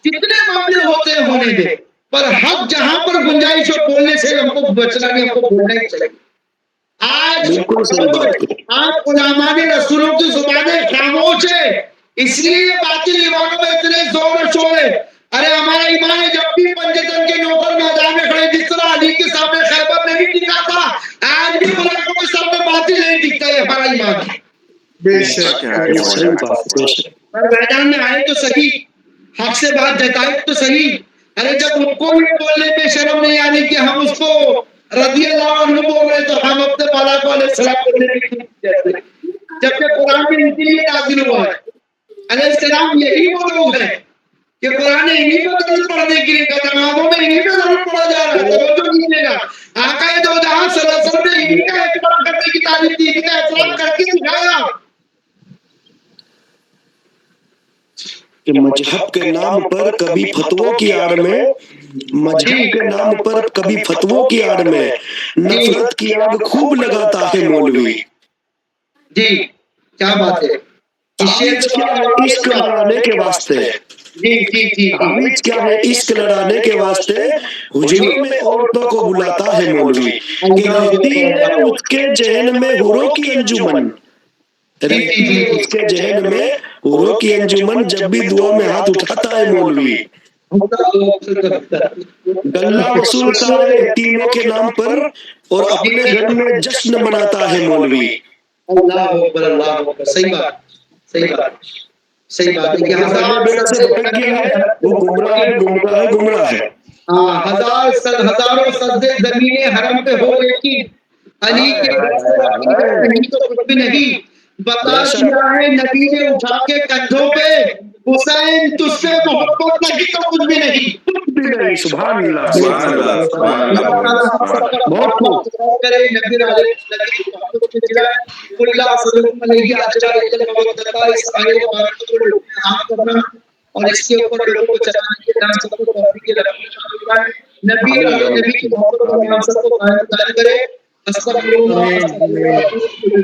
جتنے معاملے ہوتے ہیں ہونے دے، پر حق جہاں پر گنجائش ہو بولنے سے ہم کو بچنا نہیں، ہم کو بولنا ہی چاہیے. آج علماء رسولوں کی زبانیں خاموش ہے، اس لیے یہ باطل ایمانوں میں اتنے زور و شور ہے. ارے ہمارا ایمان ہے جب بھی پنجتن کے نوکر میدان میں کھڑے، جس طرح علی کے سامنے خیبر میں نہیں دکھا تھا، آج بھی ملکوں کے سامنے باطل نہیں دکھتا ہے ہمارا ایمان. بے شک میدان میں آئے تو صحیح، حق سے بات جتائے تو صحیح. ارے جب ان کو بھی بولنے میں شرم نہیں آنی کہ ہم اس کو رضی اللہ عنہ بول رہے تو ہم اپنے مولا کو علیہ السلام بولنے میں جبکہ قرآن میں ان کے لیے نازل ہوا ہے. علیہ السلام یہی وہ لوگ ہیں کہ قرآن انہیں پہ ضرور پڑھنے کے لیے کہا، نمازوں میں انہیں پہ ضرور پڑھا جا رہا ہے. توجہ کیجیے گا، آقا دو جہاں صلی اللہ علیہ وسلم نے انہیں کا احترام کرنے کی تعلیم دی، انہیں کا احترام کر کے سکھایا کہ مذہب کے نام پر کبھی فتووں کی آڑ میں، مذہب کے نام پر کبھی فتووں کی آڑ میں نفرت کی آگ خوب لگاتا ہے مولوی. جی کیا بات ہے. عشق لڑانے کے واسطے، تعویذ کیا ہے عشق لڑانے کے واسطے حجروں میں عورتوں کو بلاتا ہے مولوی. کہ رہتی ہے اس کے ذہن میں حوروں کی انجمن، رہتی ہے اس کے ذہن میں حوروں کی انجمن، جب بھی دعا میں ہاتھ اٹھاتا ہے مولوی. گلہ وصولتا ہے یتیموں کے نام پر اور اپنے گھر میں جشن مناتا ہے مولوی. اللہ اکبر اللہ اکبر. صحیح بات صحیح بات صحیح بات ہے کہ وہ گمراہ ہے گمراہ ہے گمراہ ہے. ہزاروں سجدے زمین حرم پہ ہو لیکن علی کے نہیں تو کچھ بھی نہیں بتا دیا ہے نبی نے اٹھا کے کندھوں پہ حسین تجھ سے محبت نہیں تو کچھ بھی نہیں سبحان اللہ سبحان اللہ سبحان اللہ تعالیٰ ہم اللہ سب کا بہت خوب بہت کرے نبی علیہ نبی کی محبت میں جلائے کل صلی علیہ اجرا المودتا اس آیت مبارکہ کو عام کرنا اور اس کے اوپر لوگوں کو چلانے کے لیے ہم سب کو توفیق عطا نبی علیہ نبی کی محبت میں ہم سب کو قائم کرے استغفر اللہ استغفر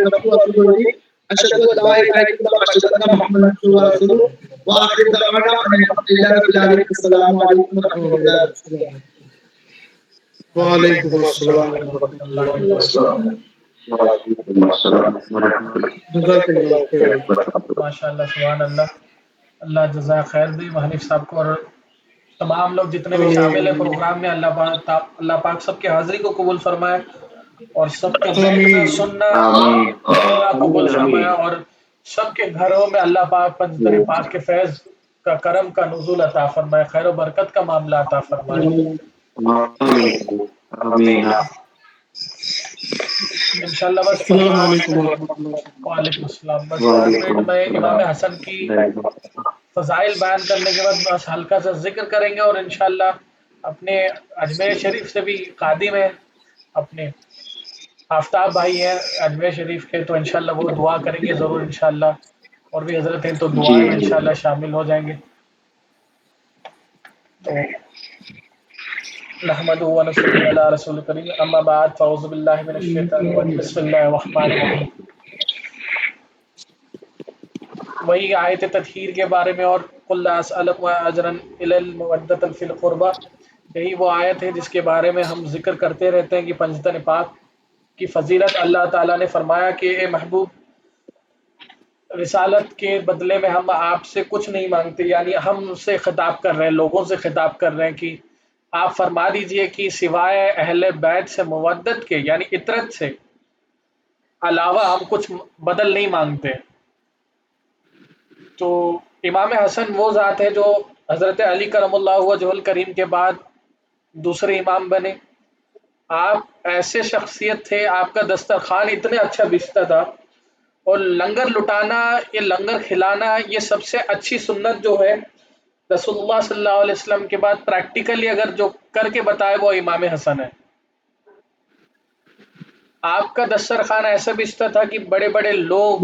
اللہ اشهد ان لا اله الا الله واشهد ان محمدا رسول الله واخر دعوانا ان الحمد لله رب العالمين السلام علیکم ورحمۃ اللہ وبرکاتہ وعلیکم السلام ورحمۃ اللہ وبرکاتہ۔ جزاک اللہ خیر۔ ماشاء اللہ سبحان اللہ، اللہ جزائے خیر دے حنیف صاحب کو اور تمام لوگ جتنے بھی شامل ہیں پروگرام میں۔ اللہ پاک سب کی حاضری کو قبول فرمائے اور سب کے بیٹھنا سننا اللہ قبول فرمائے اور سب کے گھروں میں اللہ پاک پنجتن پاک کے فیض کا کرم کا نزول عطا فرمائے، خیر و برکت کا معاملہ عطا فرمائے انشاءاللہ۔ بس السلام علیکم ورحمۃ اللہ۔ وعلیکم السلام۔ بس 5 منٹ میں امام حسن کی فضائل بیان کرنے کے بعد بس ہلکا سا ذکر کریں گے اور انشاءاللہ اپنے اجمیر شریف سے بھی خادم ہیں، اپنے آفتاب بھائی ہیں اجمیر شریف کے، تو انشاءاللہ وہ دعا کریں گے ضرور انشاءاللہ، اور بھی حضرت ہیں تو دعا میں انشاءاللہ شامل ہو جائیں گے۔ تو نحمد و نصلی علی رسول کریم، اما بعد فاعوذ باللہ من الشیطان الرجیم، بسم اللہ الرحمن الرحیم۔ وہی آیت تطہیر کے بارے میں، اور قل لا اسألکم اجرا الا المودۃ فی القربى، یہی وہ آیت ہے جس کے بارے میں ہم ذکر کرتے رہتے ہیں کہ پنجتن پاک کی فضیلت اللہ تعالیٰ نے فرمایا کہ اے محبوب، رسالت کے بدلے میں ہم آپ سے کچھ نہیں مانگتے، یعنی ہم سے خطاب کر رہے ہیں، لوگوں سے خطاب کر رہے ہیں کہ آپ فرما دیجئے کہ سوائے اہل بیت سے مودت کے یعنی عطرت سے علاوہ ہم کچھ بدل نہیں مانگتے۔ تو امام حسن وہ ذات ہے جو حضرت علی کرم اللہ وجہ الکریم کے بعد دوسرے امام بنے۔ آپ ایسے شخصیت تھے، آپ کا دسترخوان اتنے اچھا بچتا تھا، اور لنگر لٹانا، یہ لنگر کھلانا، یہ سب سے اچھی سنت جو ہے رسول اللہ صلی اللہ علیہ وسلم کے بعد پریکٹیکلی اگر جو کر کے بتائے وہ امام حسن ہے۔ آپ کا دسترخوان ایسا بچتا تھا کہ بڑے بڑے لوگ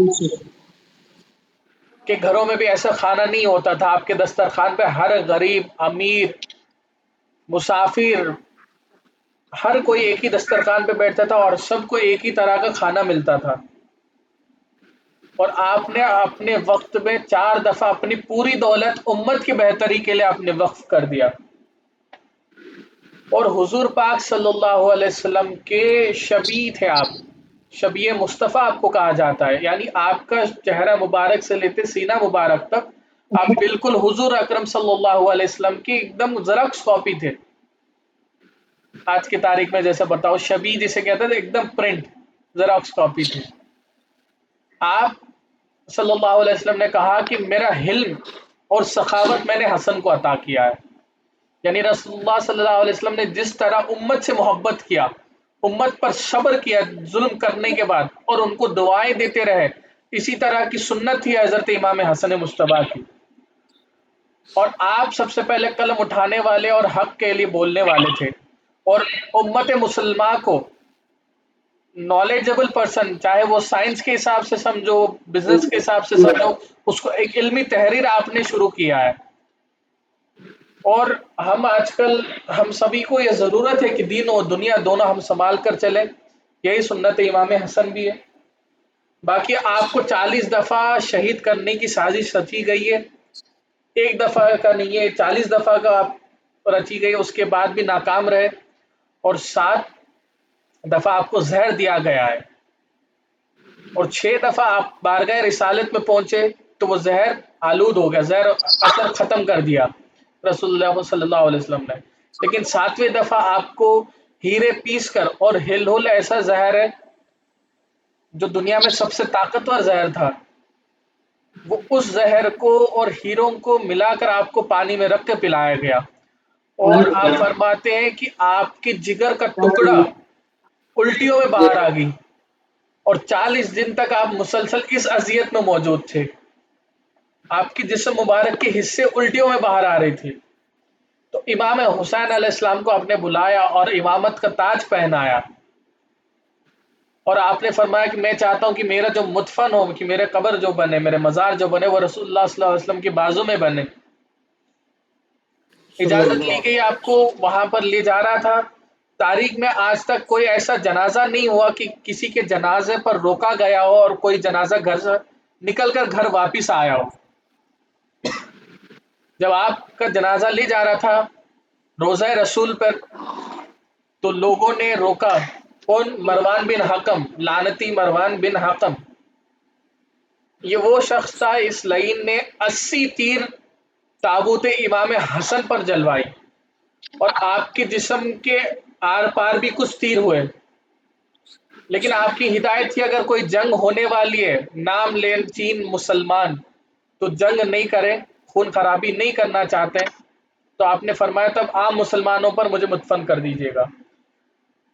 کے گھروں میں بھی ایسا کھانا نہیں ہوتا تھا۔ آپ کے دسترخوان پہ ہر غریب، امیر، مسافر، ہر کوئی ایک ہی دسترخوان پہ بیٹھتا تھا اور سب کو ایک ہی طرح کا کھانا ملتا تھا۔ اور آپ نے اپنے وقت میں 4 دفعہ اپنی پوری دولت امت کی بہتری کے لیے آپ نے وقف کر دیا، اور حضور پاک صلی اللہ علیہ وسلم کے شبیہ تھے آپ، شبیہ مصطفیٰ آپ کو کہا جاتا ہے، یعنی آپ کا چہرہ مبارک سے لیتے سینہ مبارک تک آپ بالکل حضور اکرم صلی اللہ علیہ وسلم کی ایک دم زرخس کاپی تھے۔ آج کی تاریخ میں جیسے بتاؤ شبیہ جسے کہتے تھے، ایک دم پرنٹ زرخس کاپی تھے۔ آپ صلی اللہ علیہ وسلم نے کہا کہ میرا حلم اور سخاوت میں نے حسن کو عطا کیا ہے، یعنی رسول اللہ صلی اللہ علیہ وسلم نے جس طرح امت سے محبت کیا، امت پر صبر کیا ظلم کرنے کے بعد، اور ان کو دعائیں دیتے رہے، اسی طرح کی سنت تھی حضرت امام حسن مجتبیٰ کی۔ اور آپ سب سے پہلے قلم اٹھانے والے اور حق کے لیے بولنے والے تھے، اور امت مسلمہ کو نالجبل پرسن، چاہے وہ سائنس کے حساب سے سمجھو، بزنس کے حساب سے سمجھو، اس کو ایک علمی تحریر آپ نے شروع کیا ہے۔ اور ہم آج کل ہم سبھی کو یہ ضرورت ہے کہ دین اور دنیا دونوں ہم سنبھال کر چلیں، یہی سنت امام حسن بھی ہے۔ باقی آپ کو 40 دفعہ شہید کرنے کی سازش رچی گئی ہے، ایک دفعہ کا نہیں ہے، 40 دفعہ کا آپ رچی گئی، اس کے بعد بھی ناکام رہے، اور 7 دفعہ آپ کو زہر دیا گیا ہے، اور 6 دفعہ آپ بارگاہ رسالت میں پہنچے تو وہ زہر آلود ہو گیا، زہر اثر ختم کر دیا رسول اللہ صلی اللہ علیہ وسلم نے۔ لیکن 7ویں دفعہ آپ کو ہیرے پیس کر، اور ہل ہل ایسا زہر ہے جو دنیا میں سب سے طاقتور زہر تھا، وہ اس زہر کو اور ہیروں کو ملا کر آپ کو پانی میں رکھ کے پلایا گیا، اور آپ فرماتے ہیں کہ آپ کے جگر کا ٹکڑا الٹیوں میں باہر آ گئی اور 40 دن تک آپ مسلسل اس اذیت میں موجود تھے، آپ کی جسم مبارک کے حصے الٹیوں میں باہر آ رہی تھی، تو امام حسین علیہ السلام کو آپ نے بلایا اور امامت کا تاج پہنایا، اور آپ نے فرمایا کہ میں چاہتا ہوں کہ میرا جو مدفن ہو، کہ میرے قبر جو بنے، میرے مزار جو بنے، وہ رسول اللہ صلی اللہ علیہ وسلم کے بازو میں بنے۔ اجازت لی گئی، آپ کو وہاں پر لے جا رہا تھا۔ تاریخ میں آج تک کوئی ایسا جنازہ نہیں ہوا کہ کسی کے جنازے پر روکا گیا ہو اور کوئی جنازہ گھر سے نکل کر گھر واپس آیا ہو۔ جب آپ کا جنازہ لے جا رہا تھا روضہ رسول پر، تو لوگوں نے روکا، کون؟ مروان بن حکم، لعنتی مروان بن حکم، یہ وہ شخص تھا، اس لعین نے 80 تیر تابوت امام حسن پر جلوائی، اور آپ کے جسم کے آر پار بھی کچھ تیر ہوئے، لیکن آپ کی ہدایت تھی اگر کوئی جنگ ہونے والی ہے، نام لیں چین مسلمان، تو جنگ نہیں کریں، خون خرابی نہیں کرنا چاہتے، تو آپ نے فرمایا تب عام مسلمانوں پر مجھے مدفن کر دیجیے گا۔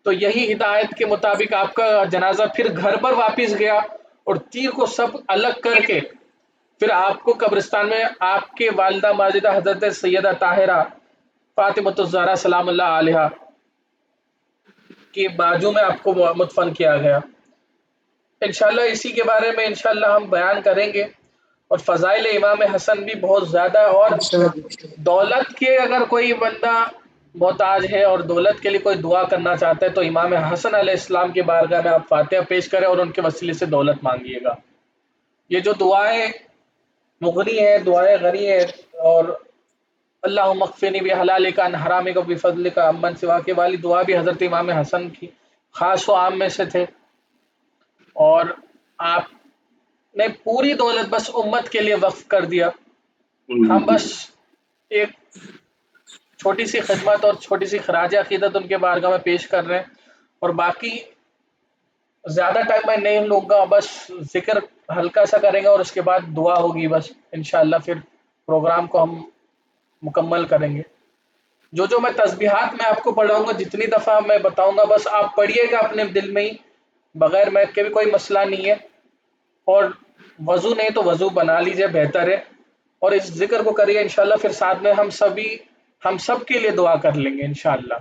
تو یہی ہدایت کے مطابق آپ کا جنازہ پھر گھر پر واپس گیا، اور تیر کو سب الگ کر کے پھر آپ کو قبرستان میں آپ کے والدہ ماجدہ حضرت سیدہ طاہرہ فاطمۃ الزہرا سلام اللہ علیہا کے بازو میں آپ کو مدفن کیا گیا۔ انشاءاللہ اسی کے بارے میں انشاءاللہ ہم بیان کریں گے، اور فضائل امام حسن بھی بہت زیادہ، اور دولت کے اگر کوئی بندہ محتاج ہے اور دولت کے لیے کوئی دعا کرنا چاہتا ہے تو امام حسن علیہ السلام کے بارگاہ میں آپ فاتحہ پیش کریں اور ان کے وسیلے سے دولت مانگیے گا۔ یہ جو دعائیں مغنی ہے، دعائیں غنی ہے، اور اللہم اکفنی بحلالک عن حرامک بفضلک عمن سواک والی دعا بھی حضرت امام حسن کی خاص و عام میں سے تھے، اور آپ نے پوری دولت بس امت کے لیے وقف کر دیا۔ ہم بس ایک چھوٹی سی خدمت اور چھوٹی سی خراج عقیدت ان کے بارگاہ میں پیش کر رہے ہیں، اور باقی زیادہ ٹائم میں نہیں لوں گا، بس ذکر ہلکا سا کریں گے اور اس کے بعد دعا ہوگی، بس انشاءاللہ پھر پروگرام کو ہم مکمل کریں گے۔ جو میں تسبیحات میں آپ کو پڑھاؤں گا، جتنی دفعہ میں بتاؤں گا، بس آپ پڑھیے گا اپنے دل میں ہی، بغیر میک کے بھی کوئی مسئلہ نہیں ہے، اور وضو نہیں تو وضو بنا لیجئے، بہتر ہے، اور اس ذکر کو کریے انشاءاللہ، پھر ساتھ میں ہم سب کے لیے دعا کر لیں گے انشاءاللہ۔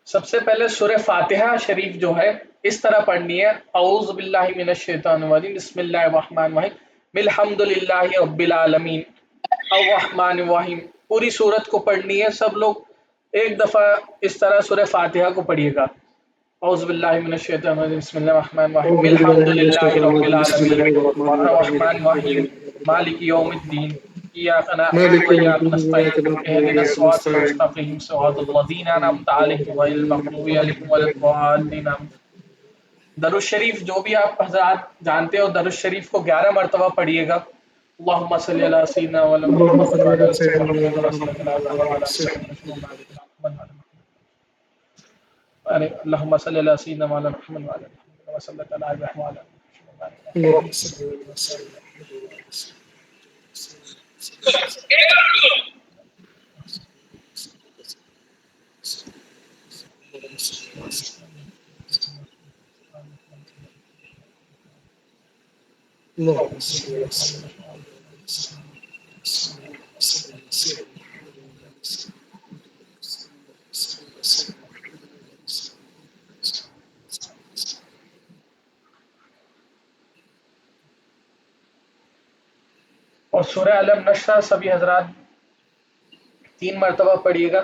سب سے پہلے سورہ فاتحہ شریف جو ہے اس طرح پڑھنی ہے، اعوذ باللہ من الشیطان الرجیم، بسم اللہ الرحمن الرحیم، الحمدللہ رب العالمین الرحمن الرحیم، پوری سورت کو پڑھنی ہے۔ سب لوگ ایک دفعہ اس طرح سورہ فاتحہ کو پڑھیے گا، اعوذ باللہ من الشیطان الرجیم، بسم اللہ الرحمن الرحیم، الحمدللہ رب العالمین الرحمن الرحیم مالک یوم الدین ایاک نعبد و ایاک نستعین اهدنا الصراط المستقیم صراط الذین انعمت علیہم غیر المغضوب علیہم ولا الضالین۔ درود شریف جو بھی آپ حضرات جانتے ہو، درود شریف کو 11 مرتبہ پڑھیے گا۔ اللہم صلی علی سیدنا مولانا محمد وعلی آل سیدنا محمد کما صلیت علی ابراہیم وعلی آل ابراہیم، اللہم صلی علی سیدنا مولانا محمد وعلی آل محمد کما صلیت علی ابراہیم وعلی آل ابراہیم۔ اور سورہ علم نشرح سبھی حضرات 3 مرتبہ پڑھیے گا۔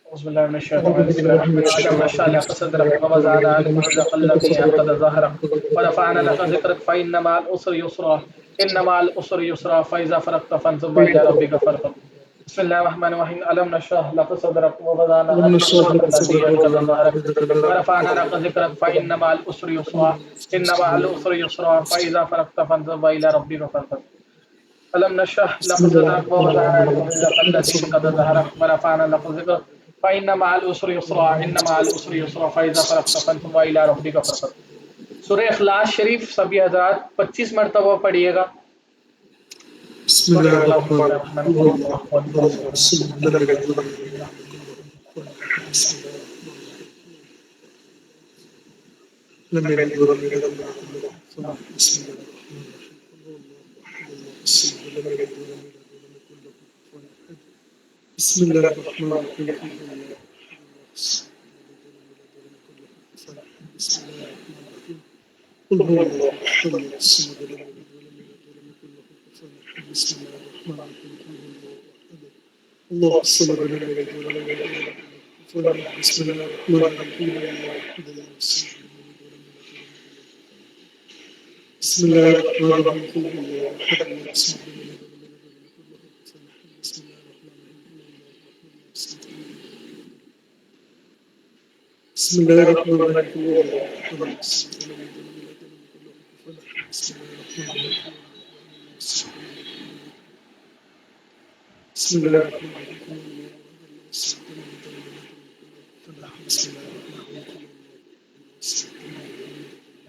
اعوذ باللہ من الشیطان الرجیم، بسم اللہ الرحمن الرحیم، علم نشرح لک صدرک ووضعنا عنک وزرک الذی انقض ظہرک ورفعنا لک ذکرک فإن مع العسر یسرا ان مع العسر یسرا فإذا فرغت فانصب وإلی ربک فارغب۔ بسم اللہ الرحمن الرحیم، علم نشرح لک صدرک ووضعنا عنک وزرک الذی انقض ظہرک ورفعنا لک ذکرک فإن مع العسر یسرا ان مع العسر یسرا فإذا فرغت فانصب وإلی ربک فارغب۔ ألم نشرح لك صدرك ووضعنا عنك وزرك الذي أنقض ظهرك ورفعنا لك ذكرك فإن مع العسر يسرا إن مع العسر يسرا فإذا فرغت فانصب وإلى ربك فارغب۔ سورہ اخلاص شریف سبھی حضرات 25 مرتبہ پڑھیے گا۔ بسم الله الرحمن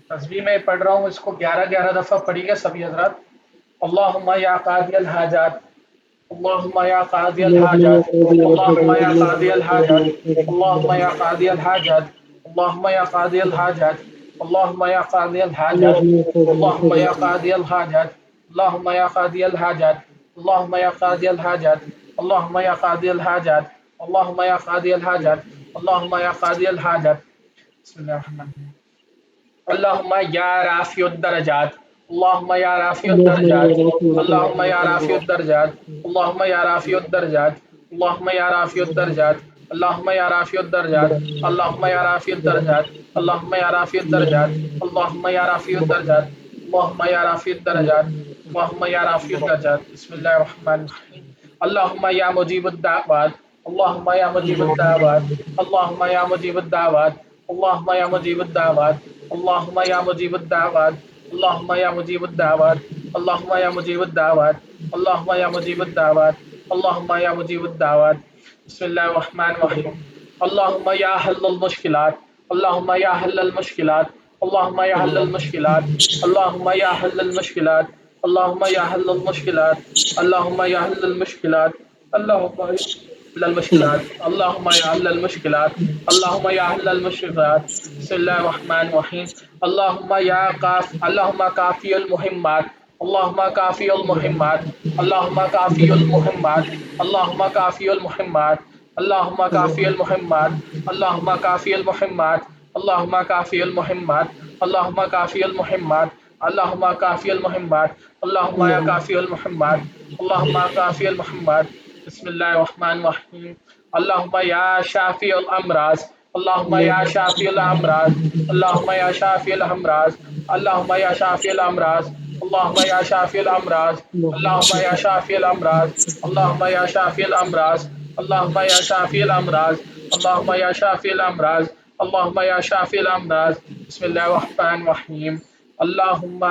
تصویر میں پڑھ رہا ہوں، اس کو 11 دفعہ پڑھیے گا سبھی حضرات. اللہم یا قاضی الحاجات، اللہم یا قاضی الحاجات، اللہم یا قاضی الحاجات، اللہم یا قاضی الحاجات، اللہم یا قاضی الحاجات، اللہم یا قاضی الحاجات، اللہم یا قاضی الحاجات، اللہم یا قاضی الحاجات، اللہم یا قاضی الحاجات، اللہم یا قاضی الحاجات، اللہم یا قاضی الحاجات، اللہم یا قاضی الحاجات. بسم اللہ الرحمن الرحیم. اللہم یا رافع الدرجات، اللہم یا رافع الدرجات، اللہم یا رافع الدرجات، اللہم یا رافع الدرجات، اللہم یا رافع الدرجات، اللہم یا رافع الدرجات، اللہم یا رافع الدرجات، اللہم یا رافع الدرجات، اللہم یا رافع الدرجات، اللہم یا رافع الدرجات، اللہم یا رافع الدرجات. بسم اللہ الرحمن الرحیم. اللہم یا مجیب الدعوات، اللہم یا مجیب الدعوات، اللہم یا مجیب الدعوات، اللہم یا مجیب الدعوات، اللہم یا مجیب الدعوات، اللہم یا مجیب الدعوات، اللہم یا مجیب الدعوات، اللہم یا مجیب الدعوات، اللہم یا مجیب الدعوات. بسم اللہ الرحمن الرحیم. اللہم یا حل المشکلات، اللہم یا حل المشکلات، اللہم یا حل المشکلات، اللہم یا حل المشکلات، اللہم یا حل المشکلات، اللہم یا حل المشکلات، اللہم حل المشکلات، اللہم یا حل المشکلات، اللہم یا حل المشکلات. بسم اللہ الرحمن الرحیم. اللہم یا اللہم کافی المہمات، اللہم کافی المہمات، اللہم کافی المہمات، اللہم کافی المہمات، اللہم کافی المہمات، اللہم کافی المہمات، اللہم کافی المہمات، اللہم کافی المہمات، اللہم کافی المہمات، اللہم یا کافی المہمات، اللہم کافی المہمات. بسم اللہ الرحمن الرحیم. اللہم یا شافی الامراض، اللہم یا شافی الامراض، اللہم یا شافی الامراض، اللہم یا شافی الامراض، اللہم یا شافی الامراض، اللہم یا شافی الامراض، اللہم یا شافی الامراض، اللہم یا شافی الامراض، اللہم یا شافی الامراض، اللہم یا شافی الامراض. بسم اللہ الرحمن الرحیم. اللہم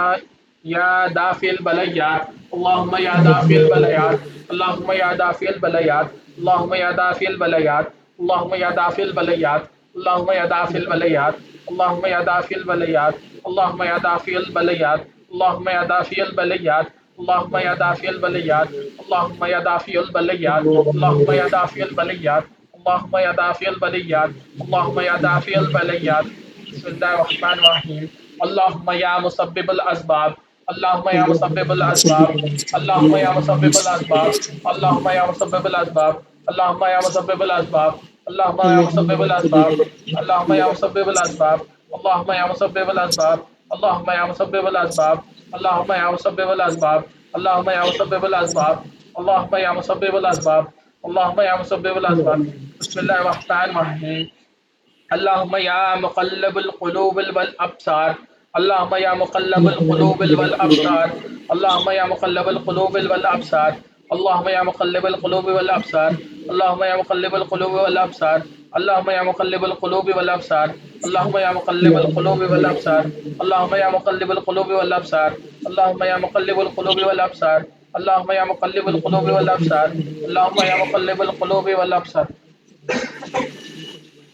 یا دافع البلیات، اللہم یا دافع البلیات، اللہم یا دافع البلیات، اللہم یا دافع البلیات، اللہم یا دافع البلیات، اللہم یا دافع البلیات، اللہم یا دافع البلیات، اللہم یا دافع البلیات، اللہم یا دافع البلیات، اللہم یا دافع البلیات، اللہم یا دافع البلیات، اللہم یا دافع البلیات، اللہم یا دافع البلیات، اللہم یا دافع البلیات. بسم اللہ الرحمن الرحیم. اللہم یا مسبب الاسباب، اللہم یا مسبب الاسباب، اللہم یا مسبب الاسباب، اللہم یا مسبب الاسباب، اللہم یا مسبب الاسباب، اللہم یا مسبب الاسباب، اللہم یا مسبب الاسباب، اللہم یا مسبب الاسباب، اللہم یا مسبب الاسباب، اللہم یا مسبب الاسباب، اللہم یا مسبب الاسباب، اللہم یا مسبب الاسباب، اللہم یا مسبب الاسباب. بسم اللہ الرحمن الرحیم. اللہم یا مقلب القلوب والابصار، اللہم یا مقلب القلوب والابصار، اللہم یا مقلب القلوب والابصار، اللہم یا مقلب القلوب والابصار، اللہم یا مقلب القلوب والابصار، اللہم یا مقلب القلوب والابصار، اللہم یا مقلب القلوب والابصار، اللہم یا مقلب القلوب والابصار، اللہم یا مقلب القلوب والابصار، اللہم یا مقلب القلوب والابصار، اللہم یا مقلب القلوب والابصار.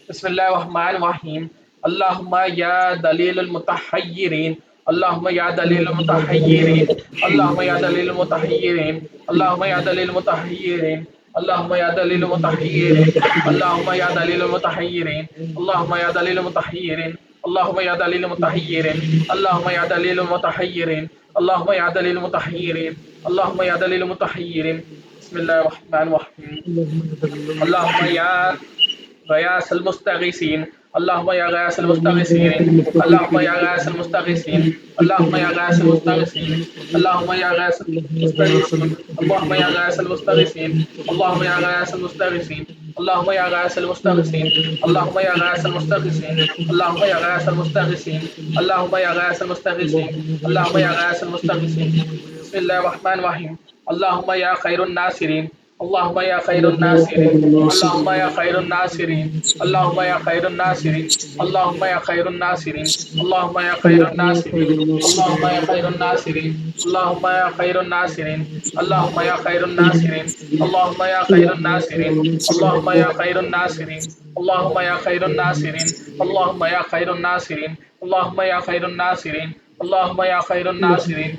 بسم اللہ الرحمن الرحیم. اللہم یا دلیل المتحیرین، اللهم يا دليل المتحيرين، اللهم يا دليل المتحيرين، اللهم يا دليل المتحيرين، اللهم يا دليل المتحيرين، اللهم يا دليل المتحيرين، اللهم يا دليل المتحيرين، اللهم يا دليل المتحيرين، اللهم يا دليل المتحيرين، اللهم يا دليل المتحيرين، اللهم يا دليل المتحيرين. بسم الله الرحمن الرحيم. اللهم يا غياث المستغيثين، اللهم يا غياث المستغيثين، اللهم يا غياث المستغيثين، اللهم يا غياث المستغيثين، اللهم يا غياث المستغيثين، اللهم يا غياث المستغيثين، اللهم يا غياث المستغيثين، اللهم يا غياث المستغيثين، اللهم يا غياث المستغيثين، اللهم يا غياث المستغيثين، اللهم يا غياث المستغيثين، اللهم يا غياث المستغيثين. بسم الله الرحمن الرحيم. اللهم يا خير الناصرين، اللهم يا خير الناصرين، اللهم يا خير الناصرين، اللهم يا خير الناصرين، اللهم يا خير الناصرين، اللهم يا خير الناصرين، اللهم يا خير الناصرين، اللهم يا خير الناصرين، اللهم يا خير الناصرين، اللهم يا خير الناصرين، اللهم يا خير الناصرين، اللهم يا خير الناصرين، اللهم يا خير الناصرين، اللهم يا خير الناصرين، اللهم يا خير الناصرين،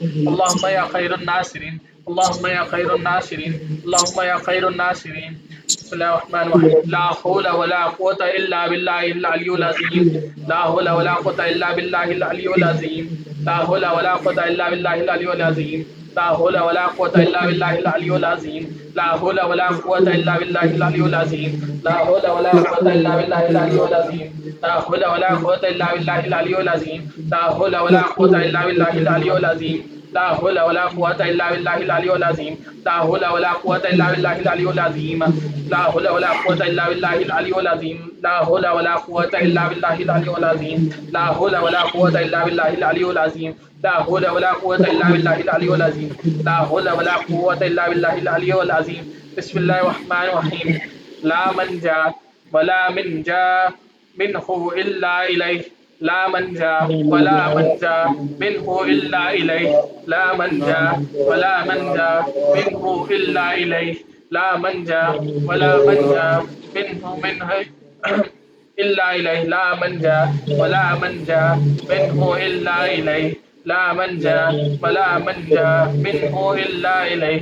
اللهم يا خير الناصرين، اللهم يا خير الناصرين، اللهم يا خير الناصرين. بسم الله الرحمن الرحيم. لا حول ولا قوة إلا بالله العلي العظيم، لا حول ولا قوة إلا بالله العلي العظيم، لا حول ولا قوة إلا بالله العلي العظيم، لا حول ولا قوة إلا بالله العلي العظيم، لا حول ولا قوة إلا بالله العلي العظيم، لا حول ولا قوة إلا بالله العلي العظيم، لا حول ولا قوة إلا بالله العلي العظيم، لا حول ولا قوة إلا بالله العلي العظيم، لا حول ولا قوة إلا بالله العلي العظيم، لا حول ولا قوة إلا بالله العلي العظيم، لا حول ولا قوة إلا بالله العلي العظيم، لا حول ولا قوة إلا بالله العلي العظيم، لا حول ولا قوة إلا بالله العلي العظيم، لا حول ولا قوة إلا بالله العلي العظيم، لا حول ولا قوة إلا بالله العلي العظيم. بسم الله الرحمن الرحيم. لا منجا ولا منجا منه إلا إليه، لا منجا ولا منجا منه إلا إليه، لا منجا ولا منجا منه إلا إليه، لا منجا ولا منجا منه إلا إليه، لا منجا ولا منجا منه إلا إليه، لا منجا ولا منجا منه إلا إليه،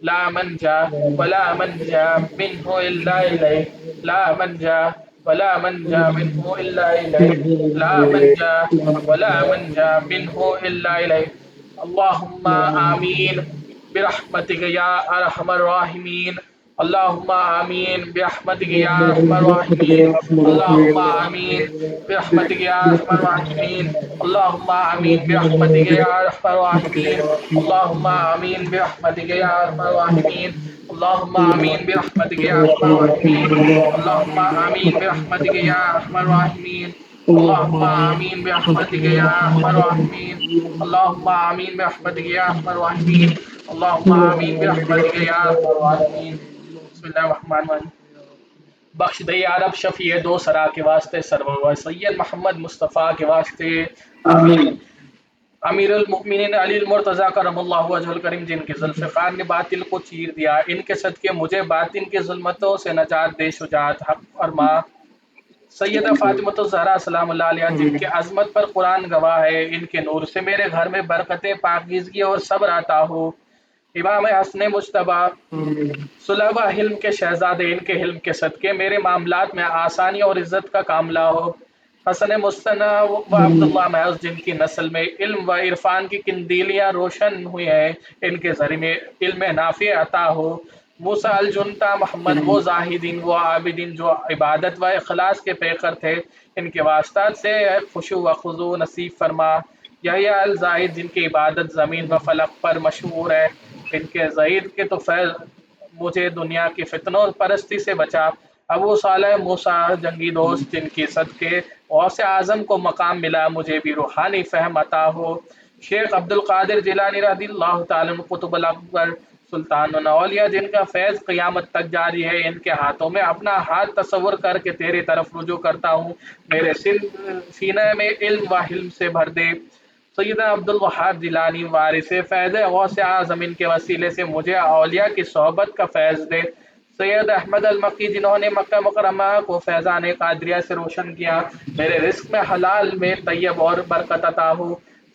لا منجا ولا منجا منه إلا إليه، لا منجا ولا منجا منه إلا إليه، لا منجا ولا منجا منه إلا إليه. اللهم آمين برحمتك يا أرحم الراحمين، اللهم آمين برحمتك يا أرحم الراحمين، اللهم آمين برحمتك يا أرحم الراحمين، اللهم آمين برحمتك يا أرحم الراحمين، اللهم آمين برحمتك يا أرحم الراحمين، اللهم آمين برحمتك يا أرحم الراحمين، اللهم آمين برحمتك يا أرحم الراحمين، اللهم آمين برحمتك يا أرحم الراحمين، اللهم آمين برحمتك يا أرحم الراحمين، اللهم آمین برحمتک یا ارحم الراحمین۔ بسم اللہ الرحمن الرحیم۔ بخش دے یا رب شفیع دو سرا کے واسطے، سرور سید محمد مصطفیٰ کے واسطے، آمین۔ امیر المؤمنین علی المرتضیٰ کرم اللہ وجہ الکریم، جن کے ذوالفقار نے باطل کو چیر دیا، ان کے صدقے مجھے باطن کی ظلمتوں سے نجات دے، شجاعت حق فرما۔ سیدہ فاطمۃ الزہرا سلام اللہ علیہا، جن کے عظمت پر قرآن گواہ ہے، ان کے نور سے میرے گھر میں برکت، پاکیزگی اور صبر عطا ہو۔ امام حسن مجتبیٰ صلبہ حلم کے شہزادے، ان کے حلم کے صدقے میرے معاملات میں آسانی اور عزت کا کاملہ ہو۔ حسن مصطفیٰ و عبداللہ محض، جن کی نسل میں علم و عرفان کی قندیلیاں روشن ہوئی ہیں، ان کے ذریعے علم نافع عطا ہو۔ موسیٰ الجنتا محمد، وہ زاہدین وہ عابدین جو عبادت و اخلاص کے پیکر تھے، ان کے واسطات سے خشوع و خضوع نصیب فرما۔ یحییٰ الزاہد، جن کی عبادت زمین و فلک پر مشہور ہے، ان کے زہید کے تو فیض مجھے دنیا کی فتنوں پرستی سے بچا۔ ابو صالح موسیٰ جنگی دوست، جن کی صدقے غوث اعظم کو مقام ملا، مجھے بھی روحانی فہم عطا ہو۔ شیخ عبد القادر جیلانی رضی اللہ تعالیٰ عنہ قطب الاکبر سلطان الاولیاء، جن کا فیض قیامت تک جاری ہے، ان کے ہاتھوں میں اپنا ہاتھ تصور کر کے تیری طرف رجوع کرتا ہوں، میرے سینہ میں علم و حلم سے بھر دے۔ سیدہ عبد الوہاب جیلانی وارث فیض غوث اعظم، ان کے وسیلے سے مجھے اولیاء کی صحبت کا فیض دے۔ سید احمد المکی، جنہوں نے مکہ مکرمہ کو فیضان قادریہ سے روشن کیا، میرے رزق میں حلال میں طیب اور برکت عطا ہو۔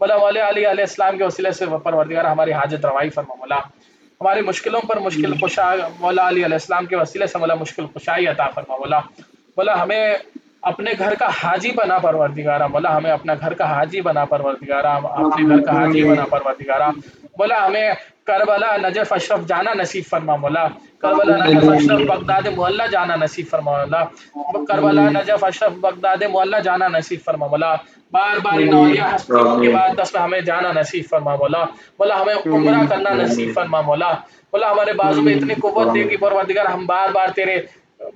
مولا مولى علی علیہ السلام کے وسیلے سے پروردگار ہماری حاجت روائی فرما مولا، ہماری مشکلوں پر مشکل کشا مولا علی علیہ السلام کے وسیلے سے مولا مشکل کشائی عطا فرما مولا، مولا ہمیں اپنے گھر کا حاجی بنا پروردگارہ مولا، ہمیں اپنا گھر کا حاجی بنا پروردگارہ، اپنے گھر کا حاجی بنا پروردگارہ مولا، ہمیں کربلا نجف اشرف جانا نصیب فرما مولا، کربلا نجف اشرف بغداد معلّہ جانا نصیب فرما مولا، کربلا نجف اشرف بغداد معلّہ جانا نصیب فرما مولا، بار بار ان اولیاء ہستیوں کے بعد دس میں ہمیں جانا نصیب فرما مولا، مولا ہمیں عمرہ کرنا نصیب فرما مولا، مولا ہمارے بازو میں اتنی قوت دے کہ پروردگار ہم بار بار تیرے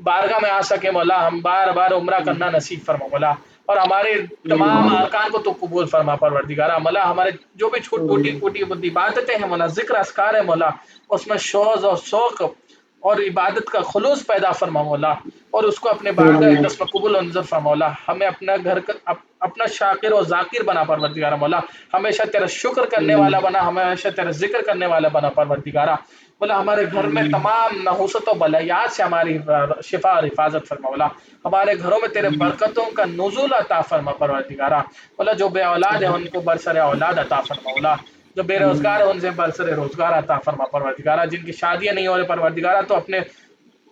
بارگاہ میں آ سکے مولا، ہم بار بار عمرہ کرنا نصیب فرما مولا، اور ہمارے تمام ارکان کو تو قبول فرما پروردگارہ مولا، ہمارے جو بھی چھوٹی عبادتیں ہیں مولا، ذکر اذکار ہے مولا، اس میں شوق اور شوق اور عبادت کا خلوص پیدا فرما مولا، اور اس کو اپنے بارگاہ اقدس میں قبول انظر فرما مولا، ہمیں اپنا گھر کا اپنا شاکر و ذاکر بنا پروردگارہ مولا، ہمیشہ تیرا شکر کرنے والا بنا، ہمیشہ تیرا ذکر کرنے والا بنا پروردگارہ مولا، ہمارے گھر میں تمام نحوست و بلیات سے ہماری شفا اور حفاظت فرما مولا، ہمارے گھروں میں تیرے برکتوں کا نزول عطا فرما پروردگارہ مولا، جو بے اولاد ہے ان کو برسر اولاد عطا فرما مولا، جو بے روزگار ہے ان سے برسر روزگار عطا فرما پروردگارہ، جن کی شادیاں نہیں ہو رہی پروردگارہ تو اپنے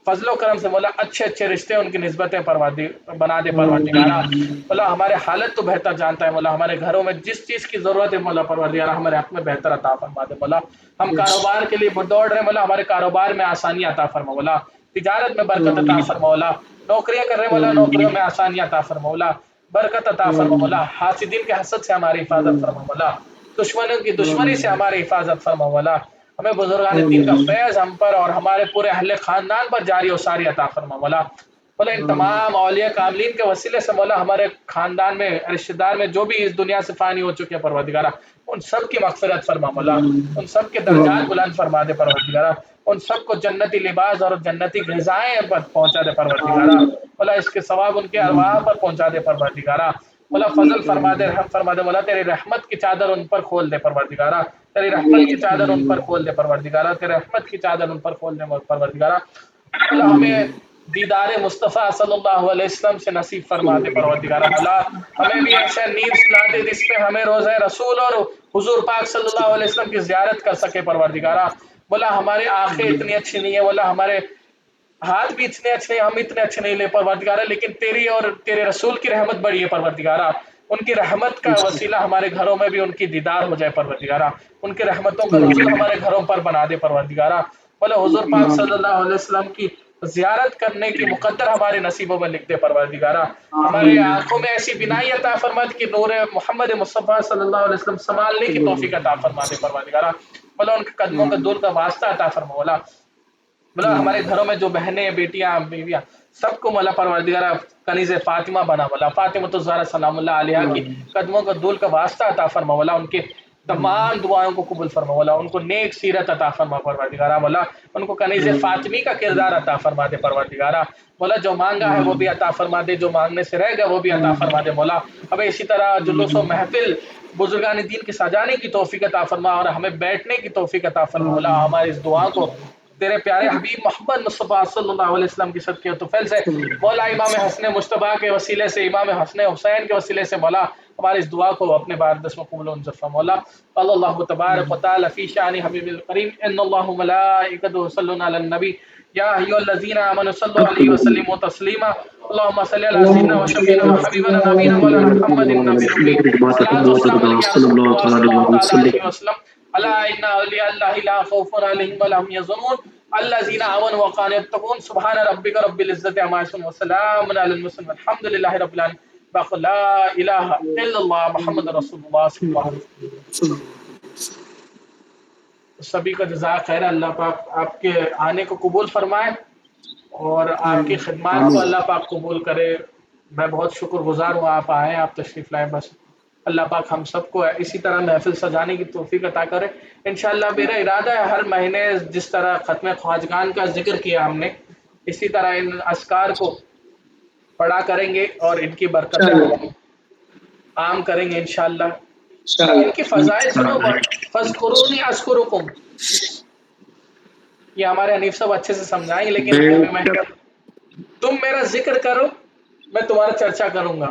فضل و کرم سے مولا اچھے اچھے رشتے ان کی نسبتیں بنا دے پروردگارہ مولا، ہمارے حالت تو بہتر جانتا ہے مولا، ہمارے گھروں میں جس چیز کی ضرورت ہے مولا پروردگارہ ہمارے حق میں بہتر عطا فرما دے مولا، ہم کاروبار کے لیے دوڑ رہے ہیں مولا، ہمارے کاروبار میں آسانی عطا فرما مولا، تجارت میں برکت عطا فرما مولا، نوکریاں کر رہے مولا، نوکریوں میں آسانی عطا فرما مولا، برکت عطا فرما مولا، حاسدین کے حسد سے ہماری حفاظت فرما مولا، دشمنوں کی دشمنی سے ہماری حفاظت فرما مولا، ہمیں بزرگان دین کا فیض ہم پر اور ہمارے پورے اہل خاندان پر جاری و ساری عطا فرما مولا، مولا ان تمام اولیاء کاملین کے وسیلے سے مولا ہمارے خاندان میں رشتہ دار میں جو بھی اس دنیا سے فانی ہو چکے ہیں پروردگارہ ان سب کی مغفرت فرما مولا، ان سب کے درجات بلند فرما دے پروردگارہ، ان سب کو جنتی لباس اور جنتی غذائیں پر پہنچا دے پروردگارہ مولا، اس کے ثواب ان کے ارواح پر پہنچا دے پروردگارہ مولا، فضل فرما دے، رحم فرما دے مولا، تیری رحمت کی چادر ان پر کھول دے پروردگارہ، تیری رحمت کی چادر ان پر کھول دے پروردگارہ، تیری رحمت کی چادر ان پر کھول دے پروردگارہ مولا، ہمیں دیدار مصطفیٰ صلی اللہ علیہ وسلم سے نصیب فرما دے پروردگارہ مولا، ہمیں بھی ایسا نیند سلا دے جس پہ ہمیں روزہ رسول اور حضور پاک صلی اللہ علیہ وسلم کی زیارت کر سکے پروردگارہ مولا، ہماری آنکھیں اتنی اچھی نہیں ہیں مولا، ہمارے ہاتھ بھی اتنے اچھے نہیں، ہم اتنے اچھے نہیں لے پروردگارہ، لیکن تیری اور تیرے رسول کی رحمت بڑی ہے پروردگارہ، ان کی رحمت کا وسیلہ ہمارے گھروں میں بھی ان کی دیدار ہو جائے پروردگارہ، ان کی رحمتوں کا نزول ہمارے گھروں پر بنا دے پروردگارہ مولا، حضور پاک صلی اللہ علیہ وسلم کی زیارت کرنے کی مقدر ہمارے نصیبوں میں لکھ دے پروردگارہ، ہمارے آنکھوں میں ایسی بینائی عطا فرما دے کہ نور محمد مصطفیٰ صلی اللہ علیہ وسلم سنبھالنے کی توفیق عطا فرما دے پروردگارہ مولا، ان کے قدموں کے دور کا واسطہ عطا فرما مولا، ہمارے گھروں میں جو بہنیں بیٹیاں بیویاں سب کو مولا پروردگارہ کنیز فاطمہ بنا مولا، فاطمہ الزہرا سلام اللہ علیہا کی قدموں کا دول کا واسطہ عطا فرما مولا، ان کے تمام دعاؤں کو قبول فرما مولا، ان کو نیک سیرت عطا فرما پروردگارہ مولا، ان کو کنیز فاطمی کا کردار عطا فرما دے پروردگارہ مولا، جو مانگا ہے وہ بھی عطا فرما دے، جو مانگنے سے رہ گیا وہ بھی عطا فرما دے مولا، ہمیں اسی طرح جلوس و محفل بزرگان دین کے سجانے کی توفیق عطا فرما اور ہمیں بیٹھنے کی توفیق عطا فرما مولا، ہماری اس دعا کو تیرے پیارے حبیب محمد مصطفیٰ صلی اللہ علیہ وسلم کی صدقے و طفیل سے مولا، امام حسن مجتبیٰ کے وسیلے سے، امام حسن حسین کے وسیلے سے مولا، ہماری اس دعا کو اپنے باردش میں قبول انظر فرما مولا، قال اللہ تبارک و تعالی فی شان حبیب الکریم ان اللہ ملائکتہ یصلون علی النبی یا ایھا الذین آمنوا صلوا علیہ وسلموا تسلیما اللهم صل علی سیدنا و شفیعنا و حبیبنا نبینا مولانا محمد النبی الامی صلاۃ والسلام علیک یا رسول اللہ صلی اللہ تعالی علیہ وسلم الا ان اولیاء اللہ لا خوف علیہم ولا هم يحزنون الذین آمنوا وكانوا يتقون سبحان ربک رب العزة عما یصفون وسلام علی المرسلین والحمد للہ رب العالمین باقی لا الہ الا اللہ محمد رسول اللہ صلی اللہ علیہ وسلم۔ سبھی کا جزاک خیر، اللہ پاک آپ کے آنے کو قبول فرمائے اور آپ کی خدمات کو اللہ پاک قبول کرے، میں بہت شکر گزار ہوں آپ آئے، آپ تشریف لائے، بس اللہ پاک ہم سب کو اسی طرح محفل سجانے کی توفیق عطا کرے انشاءاللہ۔ میرا ارادہ ہے ہر مہینے جس طرح ختم خواجگان کا ذکر کیا ہم نے اسی طرح ان اذکار کو پڑھا کریں گے اور ان کی برکتیں عام کریں گے انشاءاللہ۔ ان کی فضائل سنو، فاذکرونی اذکرکم، یہ ہمارے حنیف صاحب اچھے سے سمجھائیں گے، لیکن تم میرا ذکر کرو میں تمہارا چرچا کروں گا،